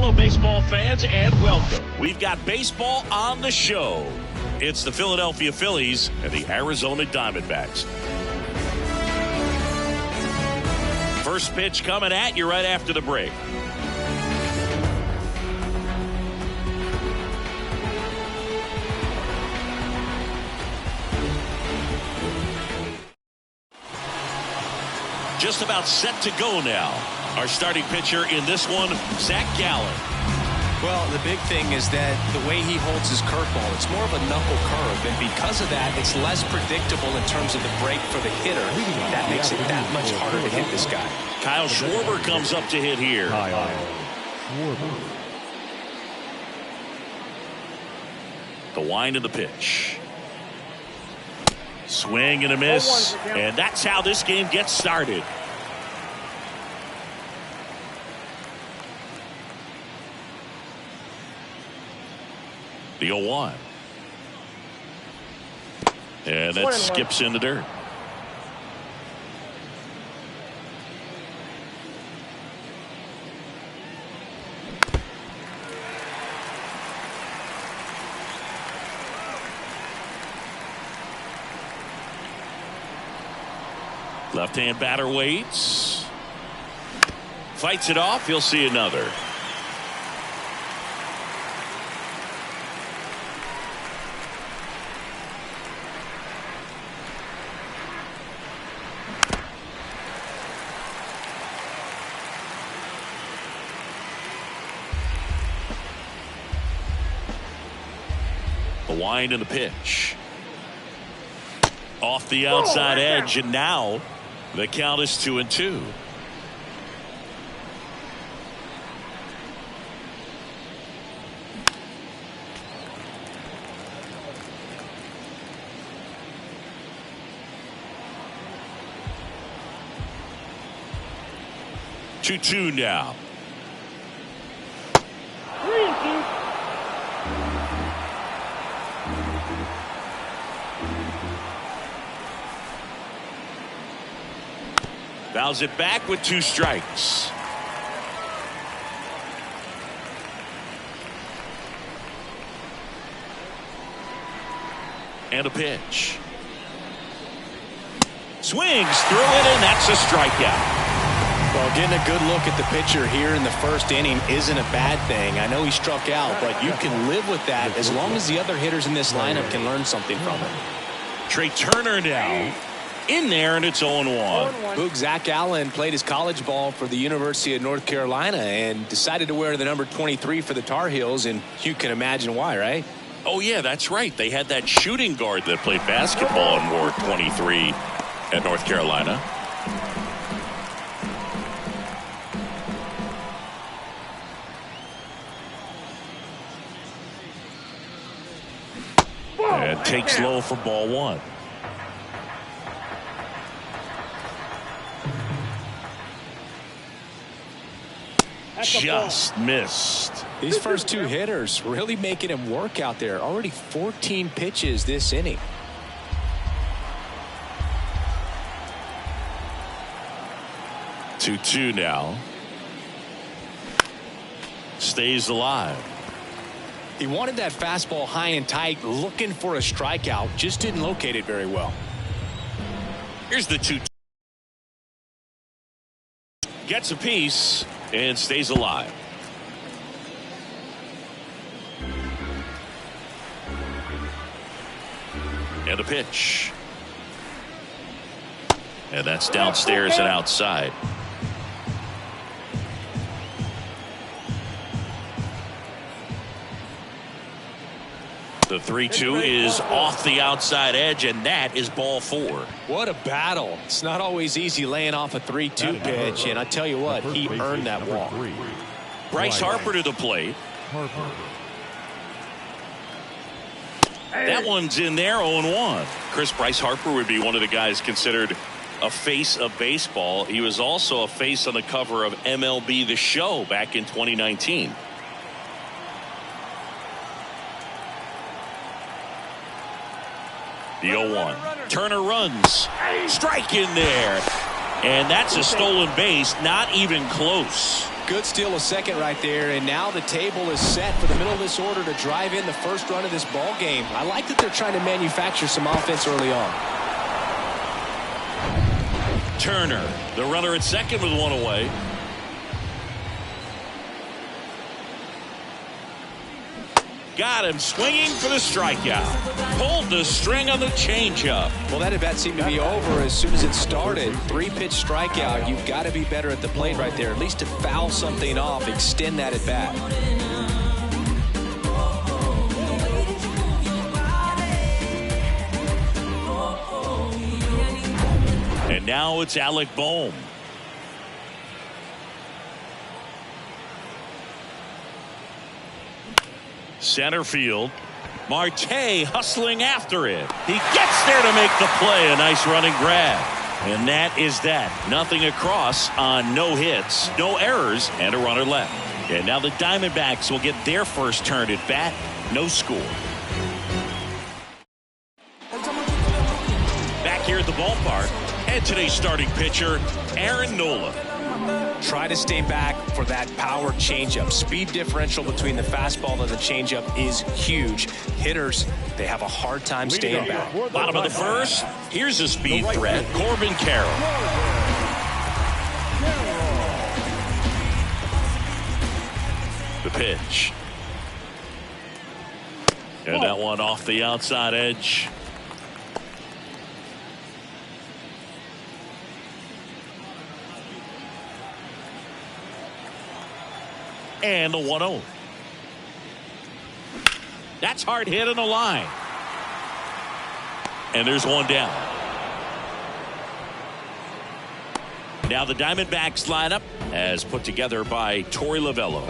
Hello, baseball fans, and welcome. We've got baseball on the show. It's the Philadelphia Phillies and the Arizona Diamondbacks. First pitch coming at you right after the break. Just about set to go now. Our starting pitcher in this one, Zach Gallen. Well, the big thing is that the way he holds his curveball, it's more of a knuckle curve, and because of that, it's less predictable in terms of the break for the hitter. That makes it that much harder to hit this guy. Kyle Schwarber comes up to hit here. The wind of the pitch. Swing and a miss, and that's how this game gets started. The 0-1. And that skips in the dirt. Left-hand batter waits. Fights it off. He'll see another. The wind of the pitch. Off the outside edge, and now the count is 2-2. Two now. 3-2. Fouls it back with 2 strikes. And a pitch. Swings through it, and that's a strikeout. Well, getting a good look at the pitcher here in the first inning isn't a bad thing. I know he struck out, but you can live with that as long as the other hitters in this lineup can learn something from it. Trey Turner now in there, and it's 0-1. Boog, Zach Allen played his college ball for the University of North Carolina and decided to wear the number 23 for the Tar Heels, and you can imagine why, right? Oh, yeah, that's right. They had that shooting guard that played basketball and wore 23 at North Carolina. And takes low for ball 1. Just missed. These first 2 hitters really making him work out there. Already 14 pitches this inning. Two now. Stays alive. He wanted that fastball high and tight, looking for a strikeout. Just didn't locate it very well. Here's the 2. Gets a piece and stays alive. And a pitch. And that's downstairs and outside. The 3-2 is off the outside edge, and that is ball 4. What a battle. It's not always easy laying off a 3-2 pitch, and I tell you what, he earned that walk. Bryce Harper to the plate. That one's in there, 0-1. Bryce Harper would be one of the guys considered a face of baseball. He was also a face on the cover of MLB The Show back in 2019. The 0-1. Turner runs. Strike in there. And that's a stolen base. Not even close. Good steal of second right there, and now the table is set for the middle of this order to drive in the first run of this ball game. I like that they're trying to manufacture some offense early on. Turner, the runner at second with one away. Got him swinging for the strikeout. Pulled the string on the changeup. Well, that at bat seemed to be over as soon as it started. 3-pitch strikeout. You've got to be better at the plate right there, at least to foul something off, extend that at bat. And now it's Alec Bohm. Center field. Marte hustling after it. He gets there to make the play. A nice running grab. And that is that. Nothing across on no hits, no errors, and a runner left. And now the Diamondbacks will get their first turn at bat. No score. Back here at the ballpark, and today's starting pitcher, Aaron Nola. Try to stay back for that power changeup. Speed differential between the fastball and the changeup is huge. Hitters, they have a hard time staying back. Bottom of the first. Here's a speed threat, Corbin Carroll. The pitch. And that one off the outside edge. And the 1-0. That's hard hit in the line. And there's one down. Now the Diamondbacks lineup as put together by Torey Lovullo.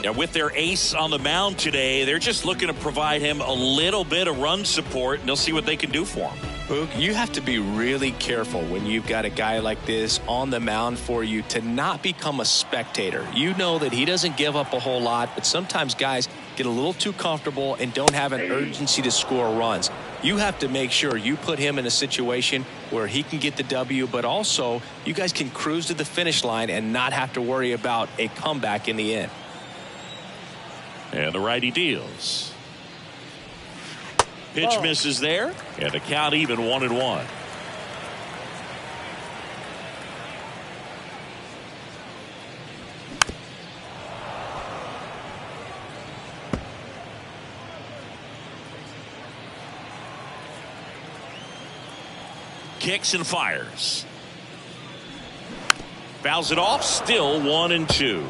Now with their ace on the mound today, they're just looking to provide him a little bit of run support, and they'll see what they can do for him. Boog, you have to be really careful when you've got a guy like this on the mound for you to not become a spectator. You know that he doesn't give up a whole lot, but sometimes guys get a little too comfortable and don't have an urgency to score runs. You have to make sure you put him in a situation where he can get the W, but also you guys can cruise to the finish line and not have to worry about a comeback in the end. And the righty deals. Pitch misses there, and the count even 1-1. Kicks and fires. Fouls it off, still 1-2.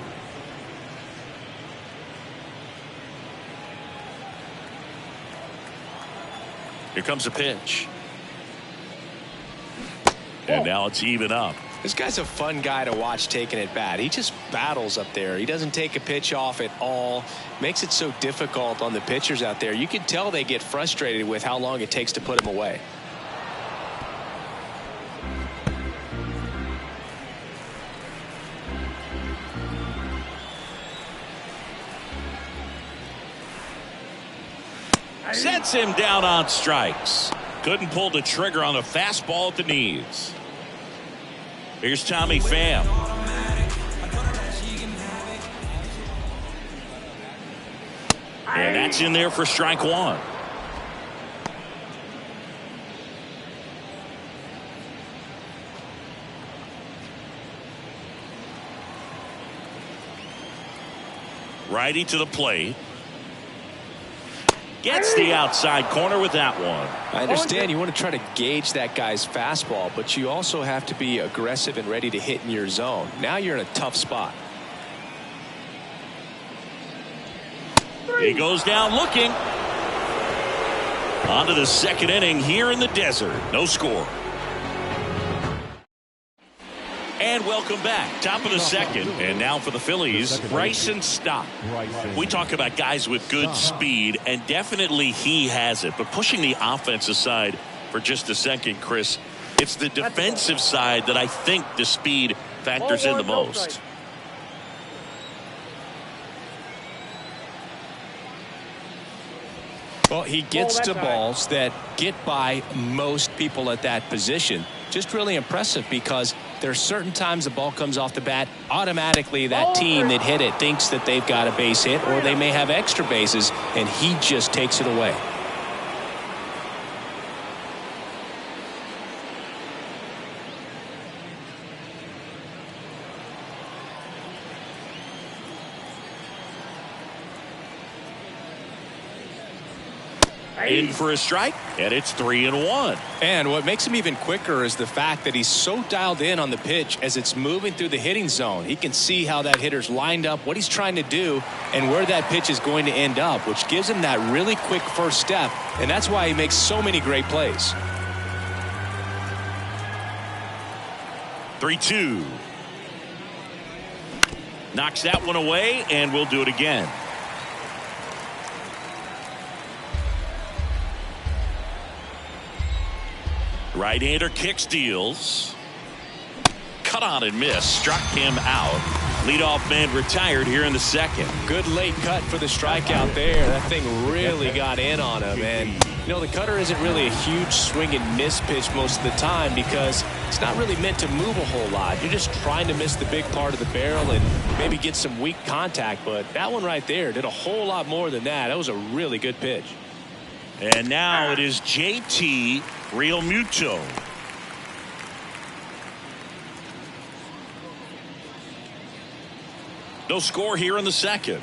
Here comes a pitch. And now it's even up. This guy's a fun guy to watch taking at bat. He just battles up there. He doesn't take a pitch off at all. Makes it so difficult on the pitchers out there. You can tell they get frustrated with how long it takes to put him away. Sets him down on strikes. Couldn't pull the trigger on the fastball at the knees. Here's Tommy Pham. And that's in there for strike one. Righty to the plate. Gets the outside corner with that one. I understand you want to try to gauge that guy's fastball, but you also have to be aggressive and ready to hit in your zone. Now you're in a tough spot. He goes down looking. On to the second inning here in the desert. No score. And welcome back. Top of the second. And now for the Phillies, Bryson Stott. We talk about guys with good speed, and definitely he has it. But pushing the offense aside for just a second, Chris, it's the defensive side that I think the speed factors in the most. Well, he gets to balls that get by most people at that position. Just really impressive because there are certain times the ball comes off the bat, automatically that team that hit it thinks that they've got a base hit, or they may have extra bases, and he just takes it away. In for a strike, and it's 3-1. And what makes him even quicker is the fact that he's so dialed in on the pitch as it's moving through the hitting zone. He can see how that hitter's lined up, what he's trying to do, and where that pitch is going to end up, which gives him that really quick first step, and that's why he makes so many great plays. 3-2. Knocks that one away, and we'll do it again. Right-hander kicks, deals. Cut on and miss. Struck him out. Leadoff man retired here in the second. Good late cut for the strikeout there. That thing really got in on him. And, you know, the cutter isn't really a huge swing and miss pitch most of the time because it's not really meant to move a whole lot. You're just trying to miss the big part of the barrel and maybe get some weak contact. But that one right there did a whole lot more than that. That was a really good pitch. And now it is JT Realmuto. No score here in the second.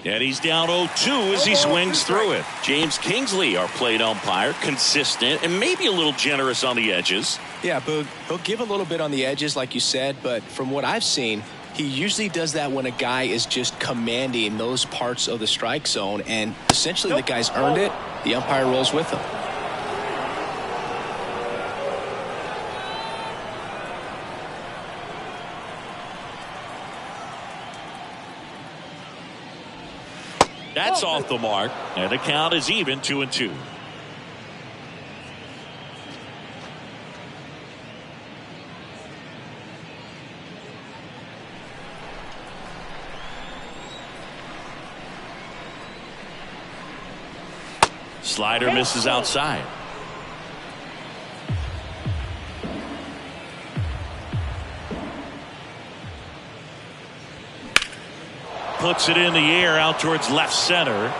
And he's down 0-2 as he swings through it. James Kingsley, our plate umpire, consistent and maybe a little generous on the edges. Yeah, Boog, he'll give a little bit on the edges, like you said, but from what I've seen, he usually does that when a guy is just commanding those parts of the strike zone, and essentially the guy's earned it. The umpire rolls with him. That's off the mark, and the count is even 2-2. Slider misses outside. Puts it in the air out towards left center.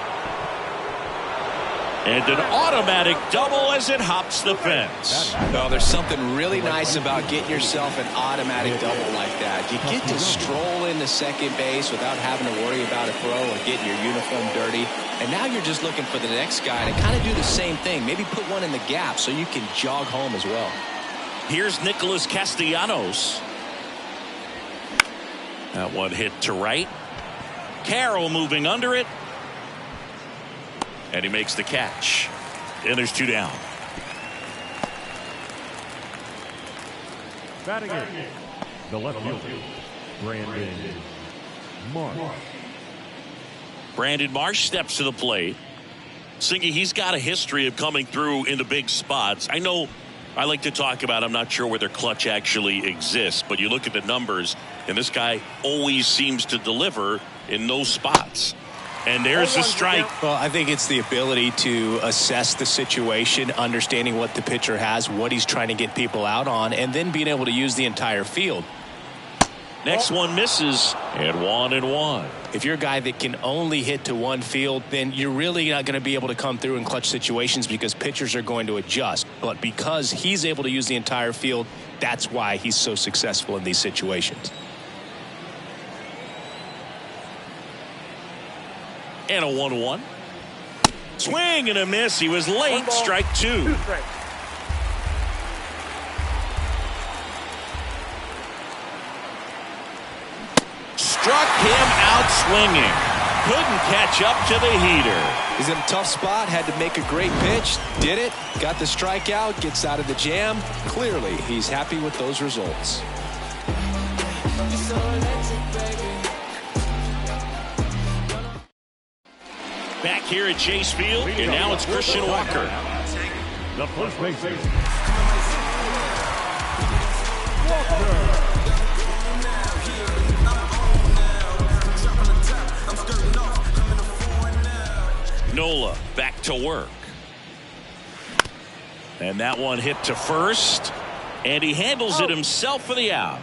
And an automatic double as it hops the fence. Well, there's something really nice about getting yourself an automatic double like that. You get to stroll into second base without having to worry about a throw or getting your uniform dirty. And now you're just looking for the next guy to kind of do the same thing. Maybe put one in the gap so you can jog home as well. Here's Nicholas Castellanos. That one hit to right. Carroll moving under it. And he makes the catch. And there's 2 down. Batting it, the left fielder, Brandon Marsh. Brandon Marsh steps to the plate. Singy, he's got a history of coming through in the big spots. I know I like to talk about, I'm not sure whether clutch actually exists, but you look at the numbers, and this guy always seems to deliver in those spots. And there's the strike. Well, I think it's the ability to assess the situation, understanding what the pitcher has, what he's trying to get people out on, and then being able to use the entire field. Next one misses, and 1-1. If you're a guy that can only hit to one field, then you're really not going to be able to come through in clutch situations because pitchers are going to adjust. But because he's able to use the entire field, that's why he's so successful in these situations. And a 1-1. Swing and a miss. He was late. Strike 2. Struck him out swinging. Couldn't catch up to the heater. He's in a tough spot. Had to make a great pitch. Did it. Got the strikeout. Gets out of the jam. Clearly, he's happy with those results. Back here at Chase Field, and now it's Christian Walker. The first baseman, Nola back to work. And that one hit to first. And he handles it himself for the out.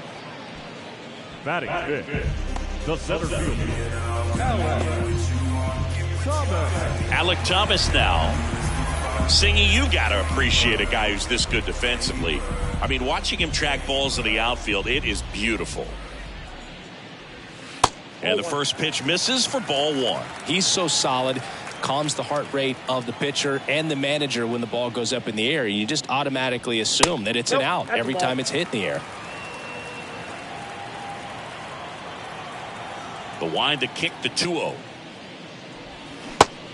Batting fifth, the center fielder, Alek Thomas now. Singy, you got to appreciate a guy who's this good defensively. I mean, watching him track balls in the outfield, it is beautiful. And the first pitch misses for ball one. He's so solid, calms the heart rate of the pitcher and the manager when the ball goes up in the air. You just automatically assume that it's an out every time it's hit in the air. The wind to kick the 2-0.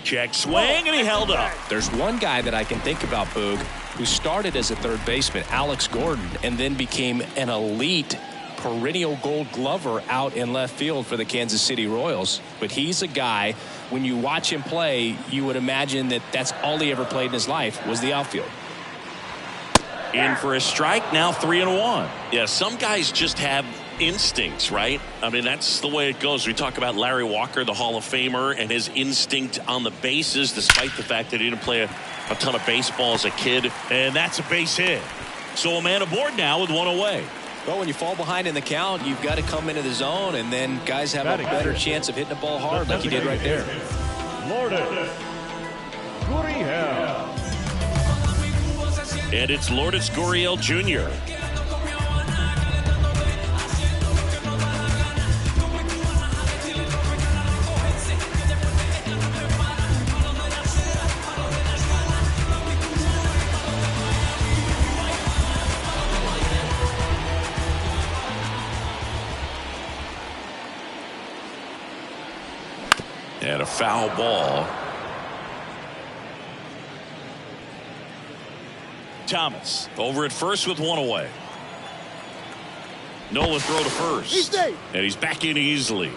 Check swing, and he held up. There's one guy that I can think about, Boog, who started as a third baseman, Alex Gordon, and then became an elite perennial gold glover out in left field for the Kansas City Royals. But he's a guy, when you watch him play, you would imagine that that's all he ever played in his life was the outfield. In for a strike, now 3-1. Yeah, some guys just have instincts, right? I mean, that's the way it goes. We talk about Larry Walker, the Hall of Famer, and his instinct on the bases, despite the fact that he didn't play a ton of baseball as a kid. And that's a base hit. So a man aboard now with one away. Well, when you fall behind in the count, you've got to come into the zone, and then guys have a better chance of hitting the ball hard like he did right there. Lourdes Gurriel. And it's Lourdes Gurriel Jr. And a foul ball. Thomas over at first with one away. Nola throw to first. And he's back in easily.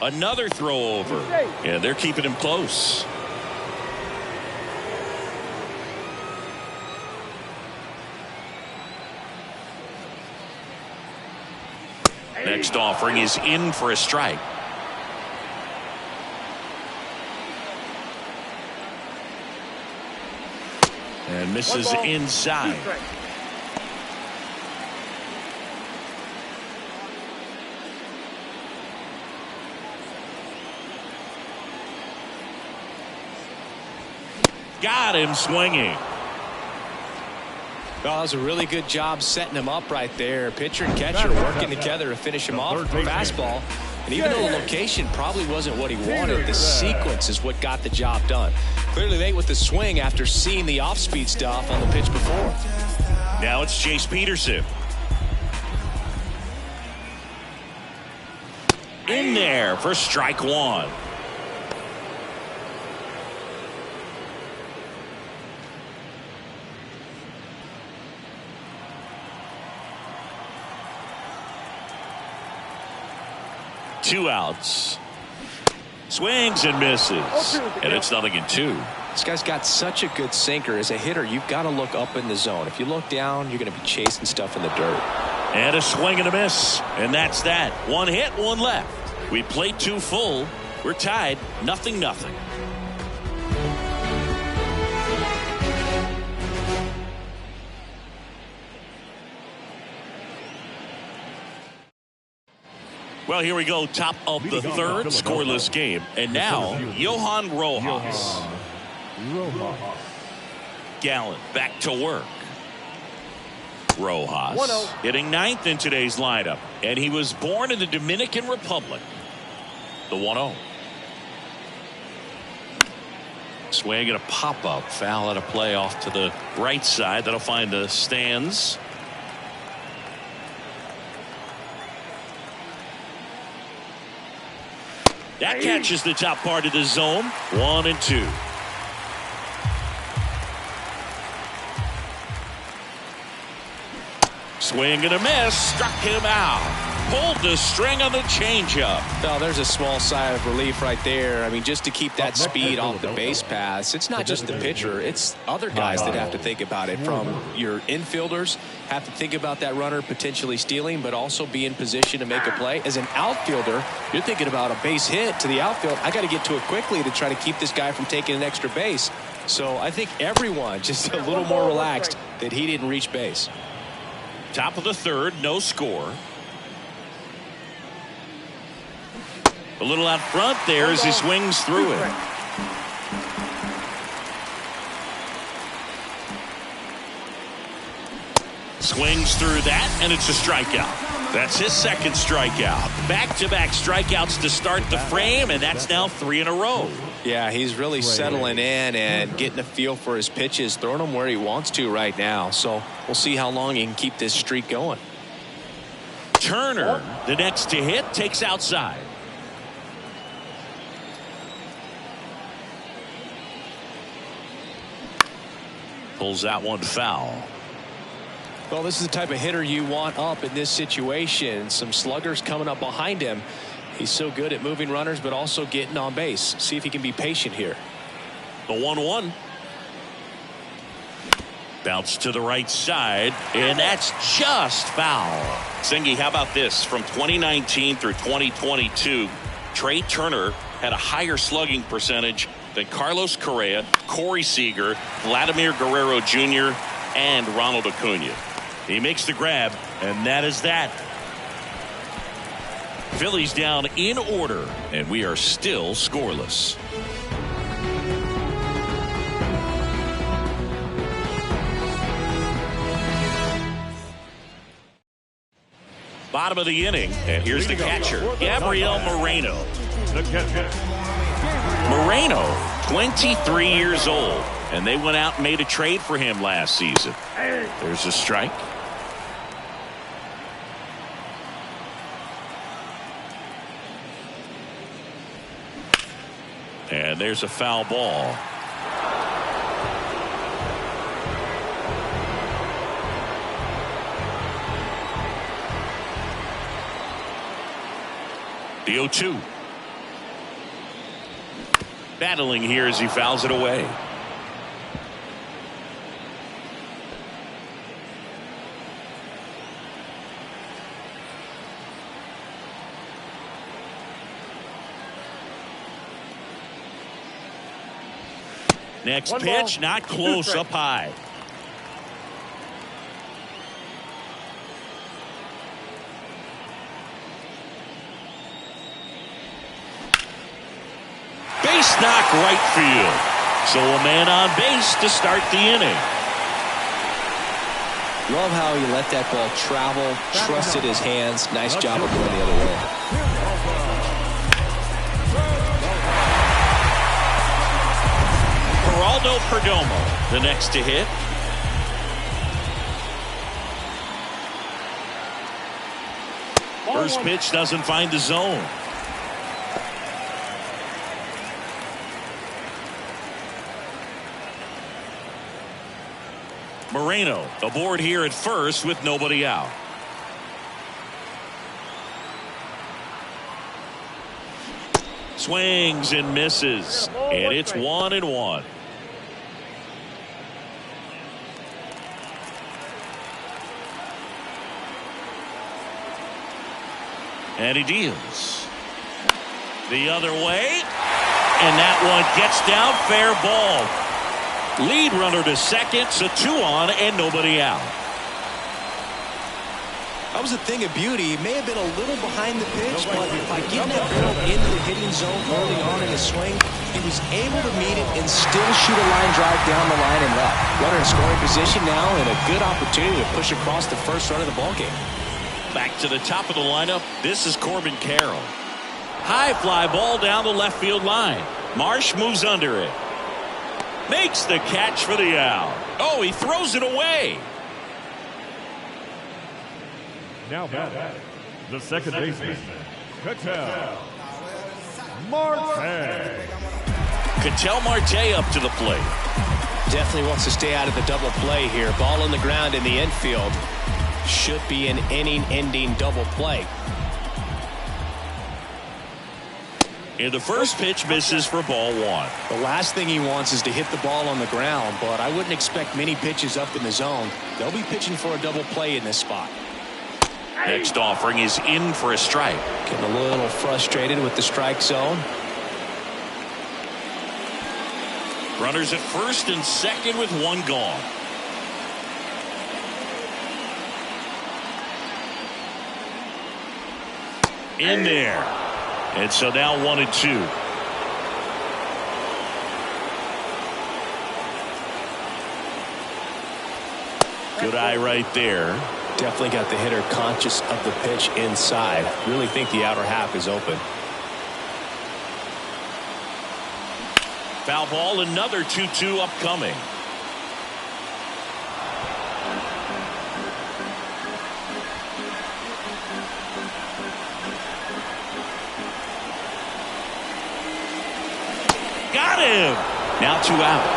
Another throw over. And they're keeping him close. Next offering is in for a strike. And misses inside. Got him swinging. Well, that was a really good job setting him up right there. Pitcher and catcher working together to finish him off with a fastball. And even though the location probably wasn't what he wanted, the sequence is what got the job done. Clearly late with the swing after seeing the off-speed stuff on the pitch before. Now it's Chase Peterson. In there for strike one. Two outs. Swings and misses. And it's 0-2. This guy's got such a good sinker. As a hitter, you've got to look up in the zone. If you look down, you're going to be chasing stuff in the dirt. And a swing and a miss. And that's that. One hit, one left. We played two full. We're tied 0-0. Well, here we go. Top of the third, scoreless game. And now, Johan Rojas. Gallen back to work. Rojas hitting ninth in today's lineup. And he was born in the Dominican Republic. The 1-0. Swing and a pop-up. Foul at a play off to the right side. That'll find the stands. That catches the top part of the zone. 1-2. Swing and a miss. Struck him out. pulled the string on the changeup. Well, there's a small sigh of relief right there. I mean, just to keep that speed off the base paths, it's not just the pitcher, it's other guys that have to think about it. From your infielders have to think about that runner potentially stealing, but also be in position to make a play. As an outfielder, you're thinking about a base hit to the outfield. I got to get to it quickly to try to keep this guy from taking an extra base. So I think everyone just a little more relaxed that he didn't reach base. Top of the third, no score. A little out front there as he swings through it. Swings through that, and it's a strikeout. That's his second strikeout. Back-to-back strikeouts to start the frame, and that's now 3 in a row. Yeah, he's really settling in and getting a feel for his pitches, throwing them where he wants to right now. So we'll see how long he can keep this streak going. Turner, the next to hit, takes outside. Pulls out one foul. Well, this is the type of hitter you want up in this situation. Some sluggers coming up behind him. He's so good at moving runners, but also getting on base. See if he can be patient here. The 1-1. Bounce to the right side, and that's just foul. Singy, how about this? From 2019 through 2022, Trey Turner had a higher slugging percentage than Carlos Correa, Corey Seager, Vladimir Guerrero Jr., and Ronald Acuna. He makes the grab, and that is that. Phillies down in order, and we are still scoreless. Bottom of the inning, and here's the catcher, Gabriel Moreno. The catcher. Moreno, 23 years old, and they went out and made a trade for him last season. There's a strike. And there's a foul ball. The 0-2. Battling here as he fouls it away. Next pitch, not close, up high. Base knock right field. So a man on base to start the inning. Love how he let that ball travel, trusted his hands. Nice job of going the other way. Geraldo Perdomo, the next to hit. First pitch doesn't find the zone. Moreno aboard here at first with nobody out. Swings and misses, and it's 1-1. And he deals the other way, and that one gets down, fair ball. Lead runner to second, so 2 on and nobody out. That was a thing of beauty. He may have been a little behind the pitch, but by getting that ball into the hitting zone early on in his swing, he was able to meet it and still shoot a line drive down the line and left. Runner in scoring position now, and a good opportunity to push across the first run of the ballgame. Back to the top of the lineup. This is Corbin Carroll. High fly ball down the left field line. Marsh moves under it. Makes the catch for the out. Oh, he throws it away. Now back, the second baseman, Ketel Marte. Ketel Marte up to the plate. Definitely wants to stay out of the double play here. Ball on the ground in the infield. Should be an inning-ending double play. And the first pitch misses for ball one. The last thing he wants is to hit the ball on the ground, but I wouldn't expect many pitches up in the zone. They'll be pitching for a double play in this spot. Next offering is in for a strike. Getting a little frustrated with the strike zone. Runners at first and second with one gone. In there. And so now 1-2. Good eye right there. Definitely got the hitter conscious of the pitch inside. Really think the outer half is open. Foul ball, another 2-2 upcoming. Got him. Now 2 out.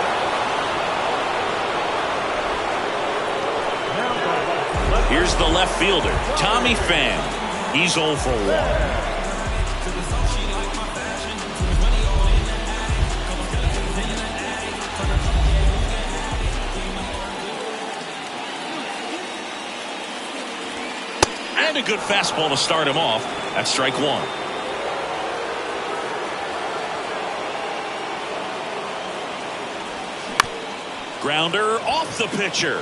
Here's the left fielder, Tommy Pham. He's 0 for 1. And a good fastball to start him off. That's strike 1. Grounder off the pitcher.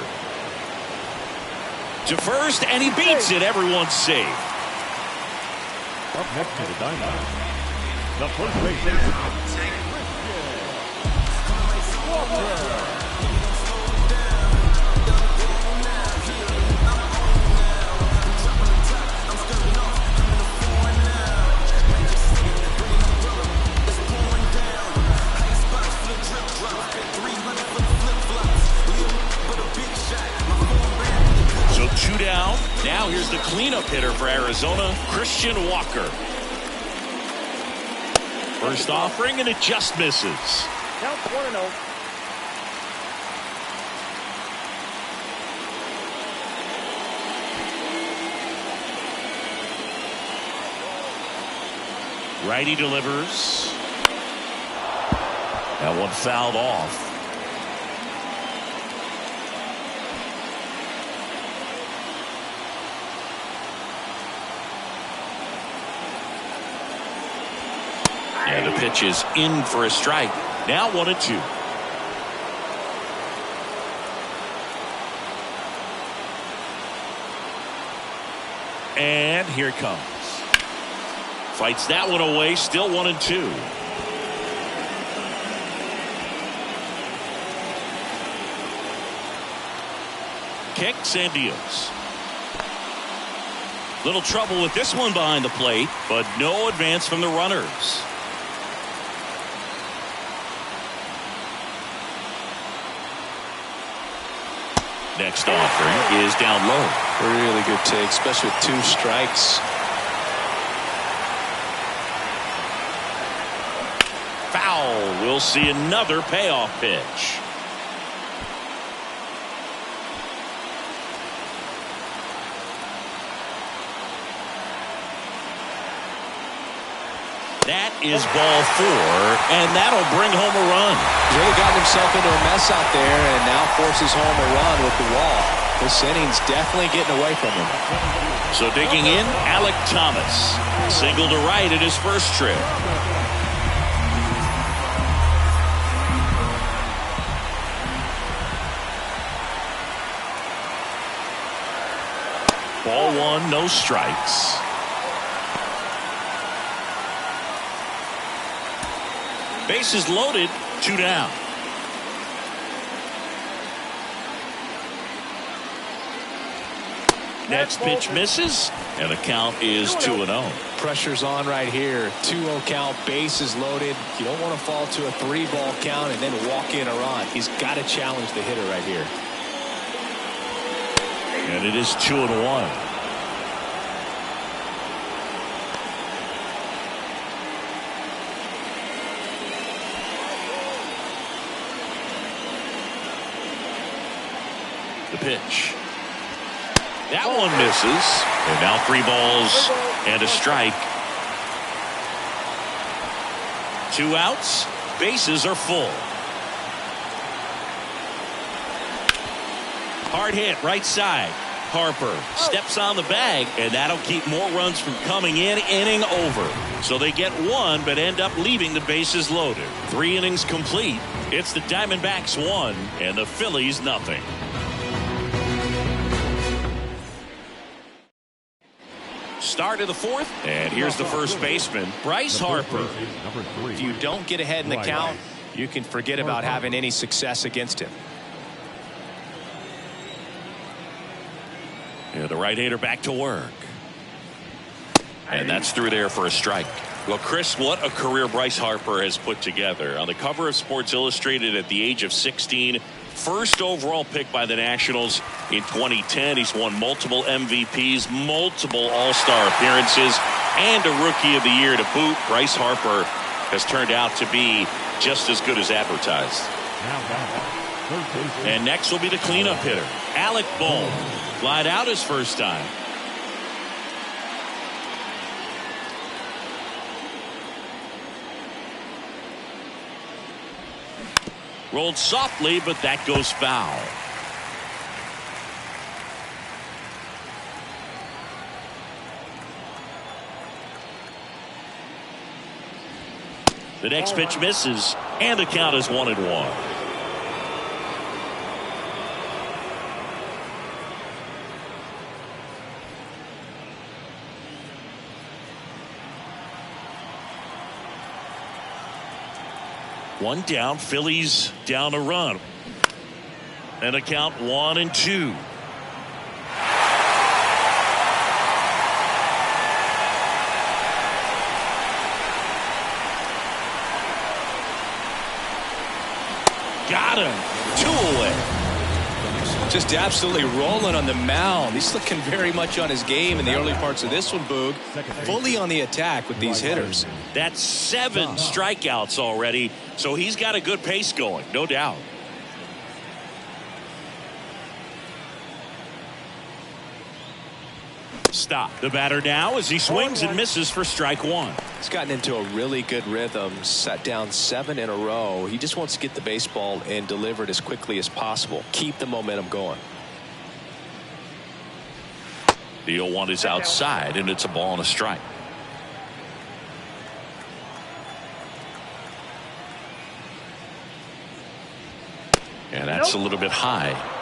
To first, and he beats it. Everyone's safe. Up next to the Diamondbacks, the first baseman, Walker. So 2 down. Now here's the cleanup hitter for Arizona, Christian Walker. First offering, and it just misses. Now 1-0. Righty delivers. That one fouled off. And the pitch is in for a strike. Now 1-2. And here it comes. Fights that one away. Still 1-2. Kicks and deals. Little trouble with this one behind the plate, but no advance from the runners. Next offering is down low. Really good take, especially with 2 strikes. Foul. We'll see another payoff pitch. That is ball 4, and that'll bring home a run. He's really gotten himself into a mess out there and now forces home a run with the wall. This inning's definitely getting away from him. So digging in, Alec Thomas. Single to right at his first trip. Ball 1, no strikes. Bases loaded, 2 down. Next pitch misses, and the count is 2-0. Pressure's on right here. 2-0 count, bases loaded. You don't want to fall to a 3-ball count and then walk in a run. He's got to challenge the hitter right here. And it is 2-1. The pitch. That one misses. And now 3 balls and a strike. 2 outs. Bases are full. Hard hit right side. Harper steps on the bag, and that'll keep more runs from coming in. Inning over. So they get 1, but end up leaving the bases loaded. 3 innings complete. It's the Diamondbacks 1 and the Phillies nothing. Start of the 4th, and here's the first baseman, Bryce Harper. If you don't get ahead in the count, you can forget about having any success against him. Yeah, the right-hander back to work. And that's through there for a strike. Well, Chris, what a career Bryce Harper has put together. On the cover of Sports Illustrated at the age of 16, first overall pick by the Nationals in 2010. He's won multiple MVPs, multiple All-Star appearances, and a Rookie of the Year to boot. Bryce Harper has turned out to be just as good as advertised. And next will be the cleanup hitter, Alec Bohm. Flied out his first time. Rolled softly, but that goes foul. The next pitch misses, and the count is 1-1. One down, Phillies down a run. And a count 1-2. Got him. 2 away. Just absolutely rolling on the mound. He's looking very much on his game in the early parts of this one, Boog. Fully on the attack with these hitters. That's 7 strikeouts already, so he's got a good pace going, no doubt. Stop. The batter now as he swings and misses for strike 1. He's gotten into a really good rhythm, set down 7 in a row. He just wants to get the baseball and deliver it as quickly as possible. Keep the momentum going. The 0-1 is outside, and it's a ball and a strike. And that's a little bit high.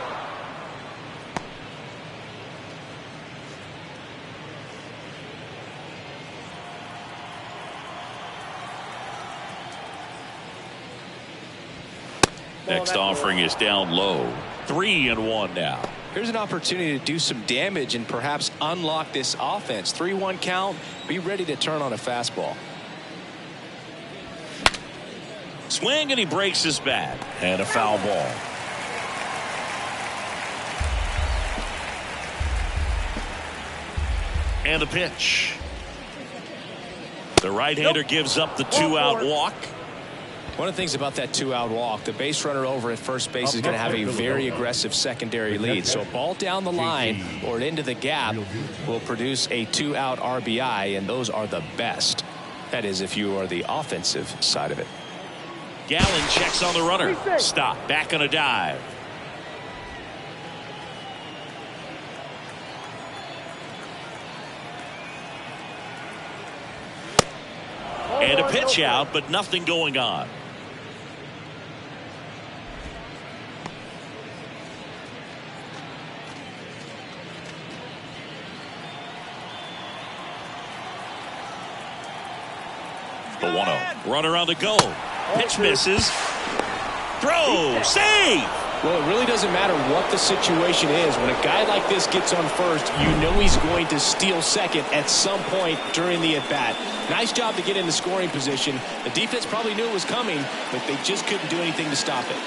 Next offering is down low. 3-1 now. Here's an opportunity to do some damage and perhaps unlock this offense. 3-1 count. Be ready to turn on a fastball. Swing, and he breaks his bat. And a foul ball. And a pitch. The right-hander gives up the 2-out walk. One of the things about that 2-out walk, the base runner over at first base is going to have a very aggressive secondary lead. So a ball down the line or into the gap will produce a 2-out RBI, and those are the best. That is, if you are the offensive side of it. Gallen checks on the runner. Stop. Back on a dive. And a pitch out, but nothing going on. The 1-0. Runner on the go. Pitch misses. Throw. Save. Well, it really doesn't matter what the situation is. When a guy like this gets on first, you know he's going to steal second at some point during the at-bat. Nice job to get in the scoring position. The defense probably knew it was coming, but they just couldn't do anything to stop it.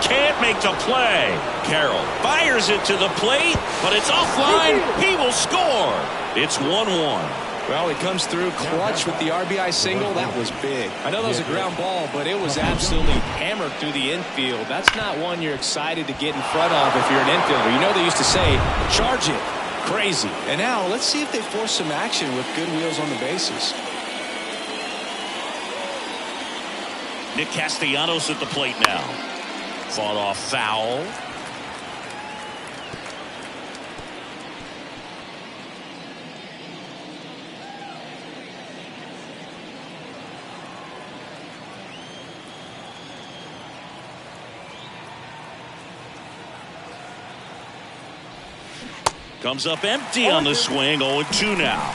Can't make the play. Carroll fires it to the plate, but it's offline. He will score. It's 1-1. Well, he comes through clutch with the RBI single. That was big. I know that was a ground ball, but it was absolutely hammered through the infield. That's not one you're excited to get in front of if you're an infielder. You know they used to say, charge it. Crazy. And now let's see if they force some action with good wheels on the bases. Nick Castellanos at the plate now. Fought off foul. Comes up empty on the swing. 0-2 now.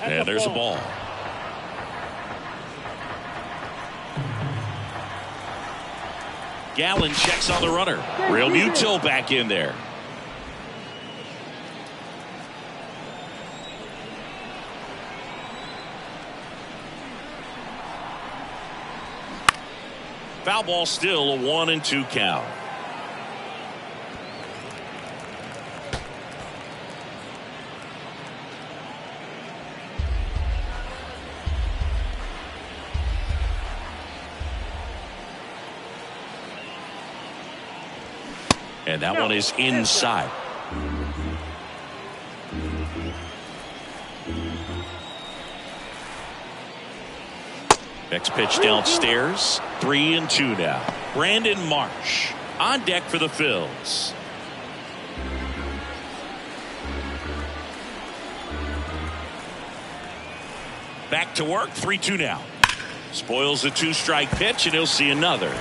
And there's a ball. Gallen checks on the runner. Real Muto back in there. Foul ball, still a 1-2 count. And that one is inside. Next pitch downstairs. 3-2 now. Brandon Marsh on deck for the Phillies. Back to work. 3-2 now. Spoils the 2-strike pitch, and he'll see another.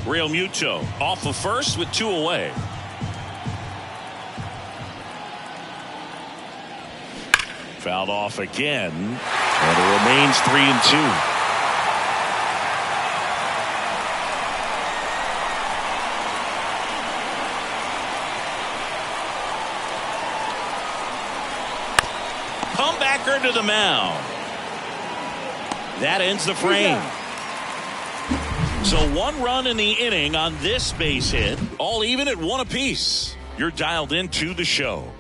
Real Muto off of first with 2 away. Fouled off again, and it remains 3-2. Comebacker to the mound. That ends the frame. So 1 run in the inning on this base hit, all even at 1 apiece. You're dialed into the show.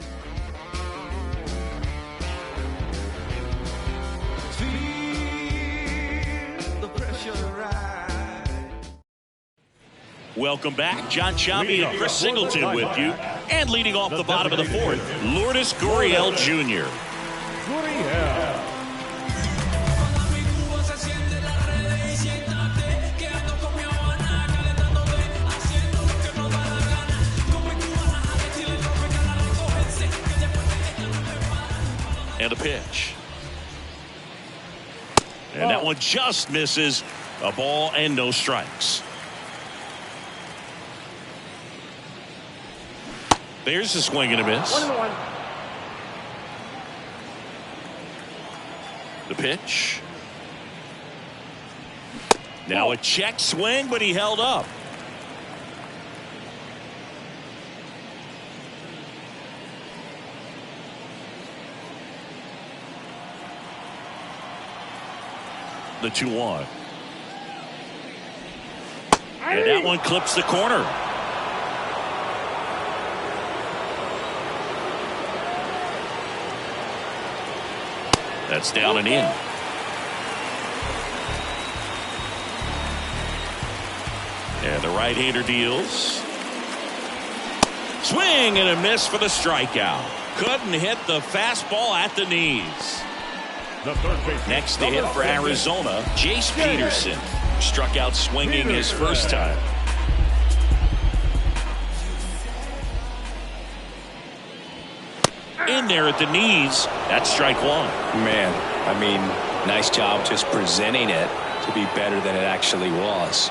Welcome back. John Chambi and Chris Singleton with you. And leading off the bottom of the 4th, Lourdes Gurriel Jr. And a pitch. And that one just misses. A ball and no strikes. There's a swing and a miss. 1-1. The pitch. Now a check swing, but he held up. The 2-1. And that one clips the corner. That's down and in. And the right-hander deals. Swing and a miss for the strikeout. Couldn't hit the fastball at the knees. Next to hit for Arizona, Jace Peterson. Struck out swinging his first time. In there at the knees. That's strike 1. Man, I mean, nice job just presenting it to be better than it actually was.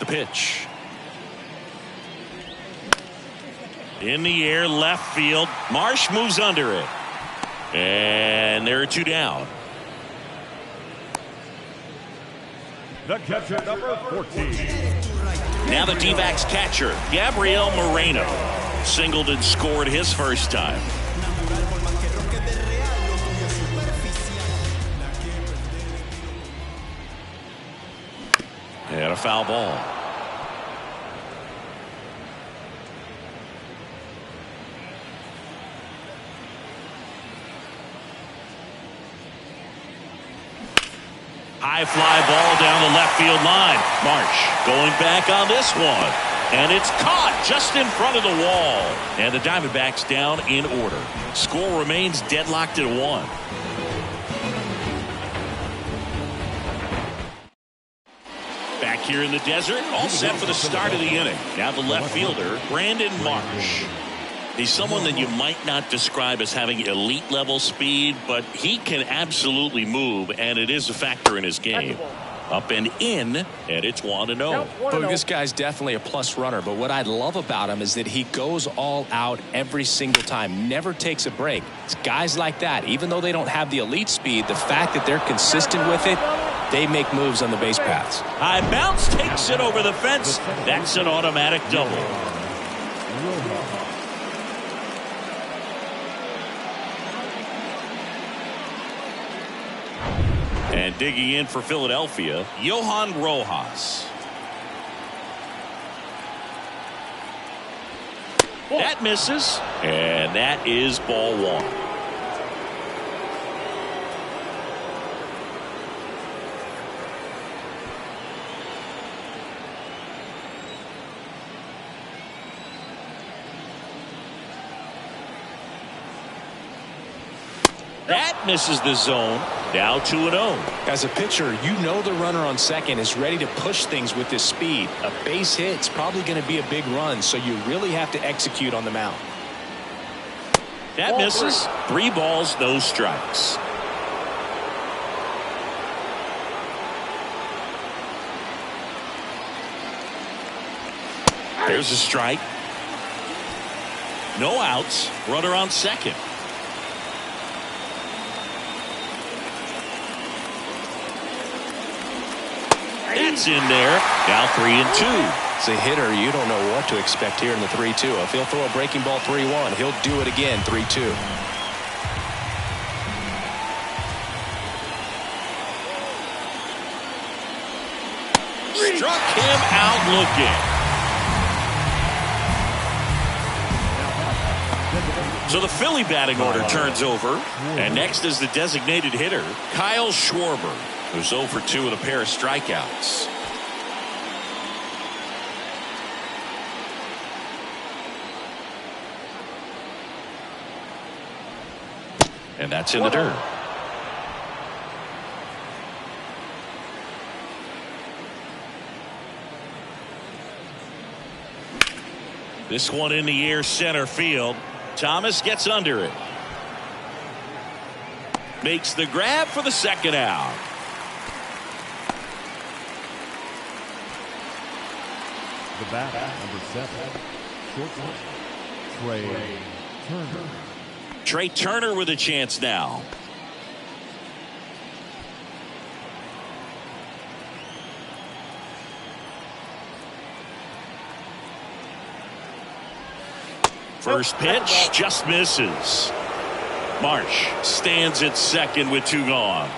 The pitch. In the air, left field. Marsh moves under it. And there are 2 down. the catcher, number 14. Now the D-backs catcher, Gabriel Moreno. Singled and scored his first time. And a foul ball. High fly ball down the left field line. Marsh going back on this one. And it's caught just in front of the wall. And the Diamondbacks down in order. Score remains deadlocked at 1. Back here in the desert, all set for the start of the inning. Now the left fielder, Brandon Marsh. He's someone that you might not describe as having elite level speed, but he can absolutely move, and it is a factor in his game. Up and in, and it's 1-0. Boy, this guy's definitely a plus runner, but what I love about him is that he goes all out every single time, never takes a break. It's guys like that, even though they don't have the elite speed, the fact that they're consistent with it, they make moves on the base paths. High bounce takes it over the fence. That's an automatic double. And digging in for Philadelphia, Johan Rojas. That misses, and that is ball 1. That misses the zone. Now 2-0. As a pitcher, you know the runner on second is ready to push things with his speed. A base hit's probably going to be a big run, so you really have to execute on the mound. That misses. 3 balls, no strikes. There's a strike. No outs. Runner on second. That's in there. Now 3-2. As a hitter, you don't know what to expect here in the 3-2. If he'll throw a breaking ball 3-1, he'll do it again 3-2. Struck him out looking. So the Philly batting order turns over. And next is the designated hitter, Kyle Schwarber, who's 0 for 2 with a pair of strikeouts. And that's in the dirt. This one in the air, center field. Thomas gets under it. Makes the grab for the second out. The bat, number 7, shortstop, Trey Turner. Trey Turner with a chance now. First pitch just misses. Marsh stands at second with 2 gone.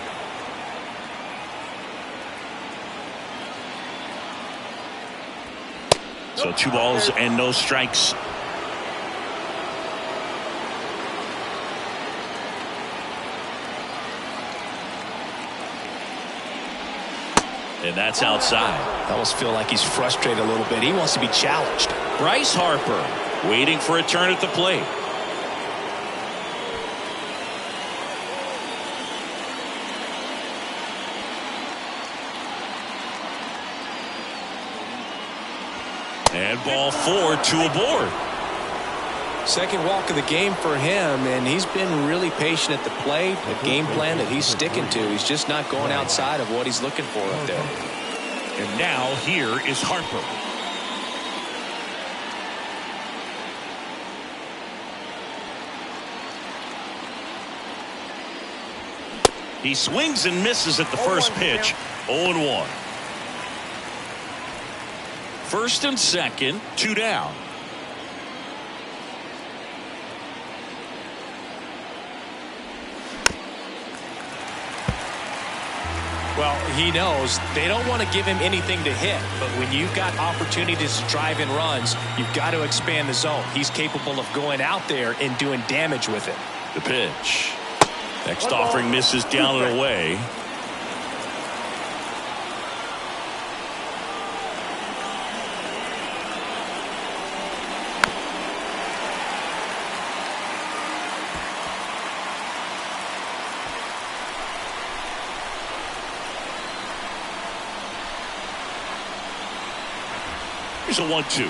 So 2 balls and no strikes. And that's outside. I almost feel like he's frustrated a little bit. He wants to be challenged. Bryce Harper waiting for a turn at the plate. And ball 4, 2 aboard. Second walk of the game for him, and he's been really patient at the plate. A game plan that he's sticking to. He's just not going outside of what he's looking for up there. And now here is Harper. He swings and misses at the first pitch. 0-1. First and second, 2 down. Well, he knows they don't want to give him anything to hit, but when you've got opportunities to drive in runs, you've got to expand the zone. He's capable of going out there and doing damage with it. The pitch. Next offering misses down and away. Here's a 1-2.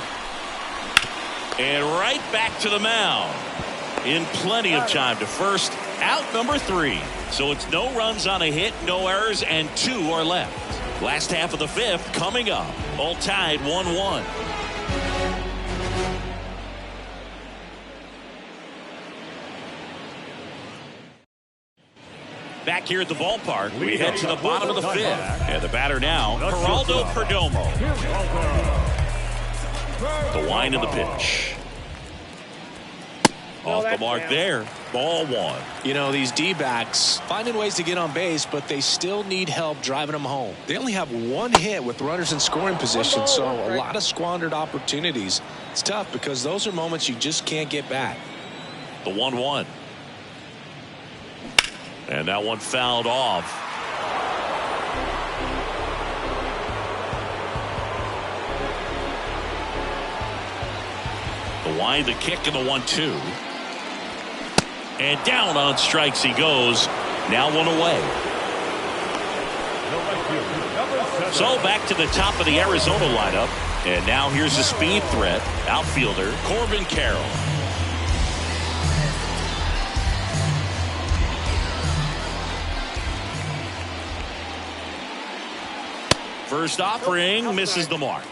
And right back to the mound. In plenty of time to first. Out number 3. So it's no runs on a hit, no errors, and 2 are left. Last half of the 5th coming up. All tied 1-1. Back here at the ballpark, we head to the bottom of the 5th. And the batter now, Geraldo Perdomo. The wind of the pitch. Off the mark there. Ball 1. You know, these D-backs finding ways to get on base, but they still need help driving them home. They only have 1 hit with runners in scoring position, so a lot of squandered opportunities. It's tough because those are moments you just can't get back. The 1-1. And that one fouled off. The wind, the kick, and the 1-2. And down on strikes he goes. Now 1 away. So back to the top of the Arizona lineup. And now here's a speed threat. Outfielder Corbin Carroll. First offering misses the mark.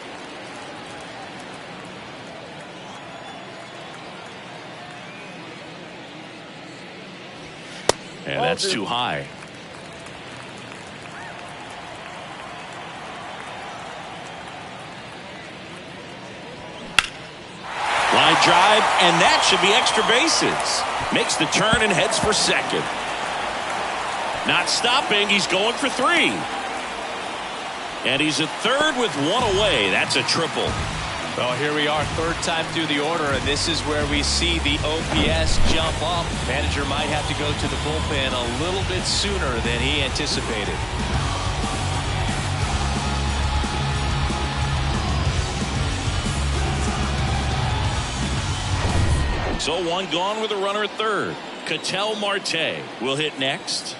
And that's too high. Line drive, and that should be extra bases. Makes the turn and heads for second. Not stopping, he's going for 3. And he's at third with 1 away. That's a triple. Well, here we are, 3rd time through the order, and this is where we see the OPS jump up. Manager might have to go to the bullpen a little bit sooner than he anticipated. So 1 gone with a runner at third. Ketel Marte will hit next.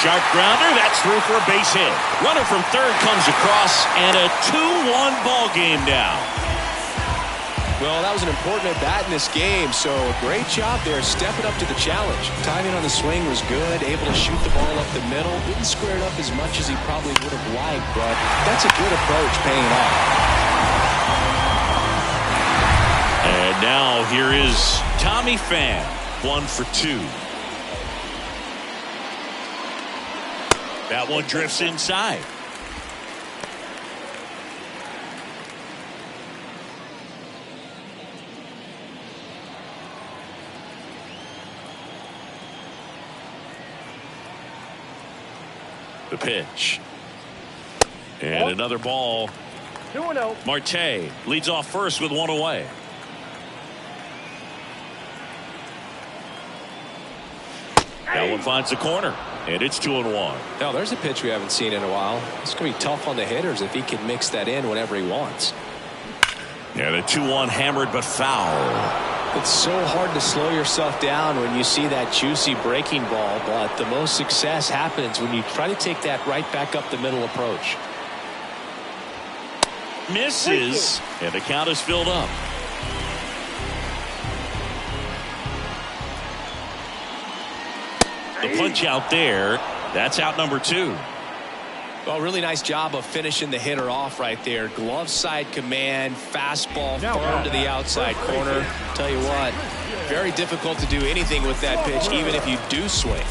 Sharp grounder, that's through for a base hit. Runner from third comes across, and a 2-1 ball game now. Well, that was an important at-bat in this game, so great job there stepping up to the challenge. Timing on the swing was good, able to shoot the ball up the middle. Didn't square it up as much as he probably would have liked, but that's a good approach paying off. And now here is Tommy Pham, 1 for 2. That one drifts inside. The pitch. And another ball. 2-0. Marte leads off first with 1 away. That one finds the corner. And it's 2-1. Now there's a pitch we haven't seen in a while. It's going to be tough on the hitters if he can mix that in whenever he wants. And a 2-1 hammered but foul. It's so hard to slow yourself down when you see that juicy breaking ball, but the most success happens when you try to take that right back up the middle approach. Misses, and the count is filled up. The punch out there. That's out number 2. Well, really nice job of finishing the hitter off right there. Glove side command, fastball firm to the outside corner. Tell you what, very difficult to do anything with that pitch, even if you do swing.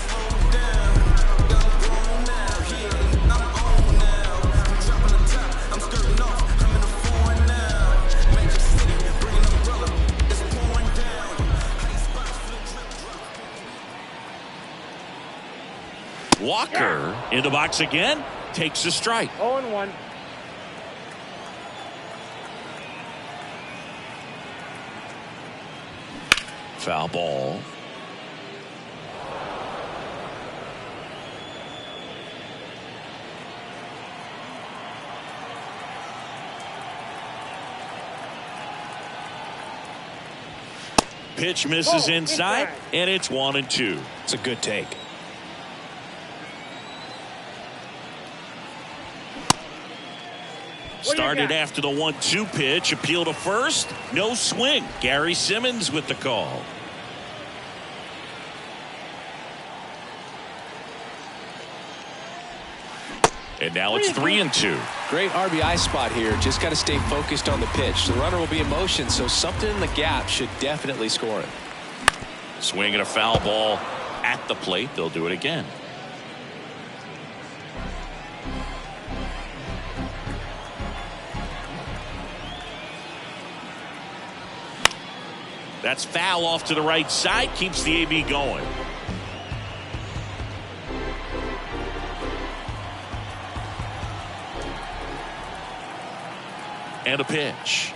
Walker in the box again. Takes a strike. 0-1. Foul ball. Pitch misses inside, and it's 1-2. It's a good take. Started after the 1-2 pitch. Appeal to first. No swing. Gary Simmons with the call. And now it's 3-2. Great RBI spot here. Just got to stay focused on the pitch. The runner will be in motion, so something in the gap should definitely score it. Swinging a foul ball at the plate. They'll do it again. That's foul off to the right side. Keeps the AB going. And a pitch.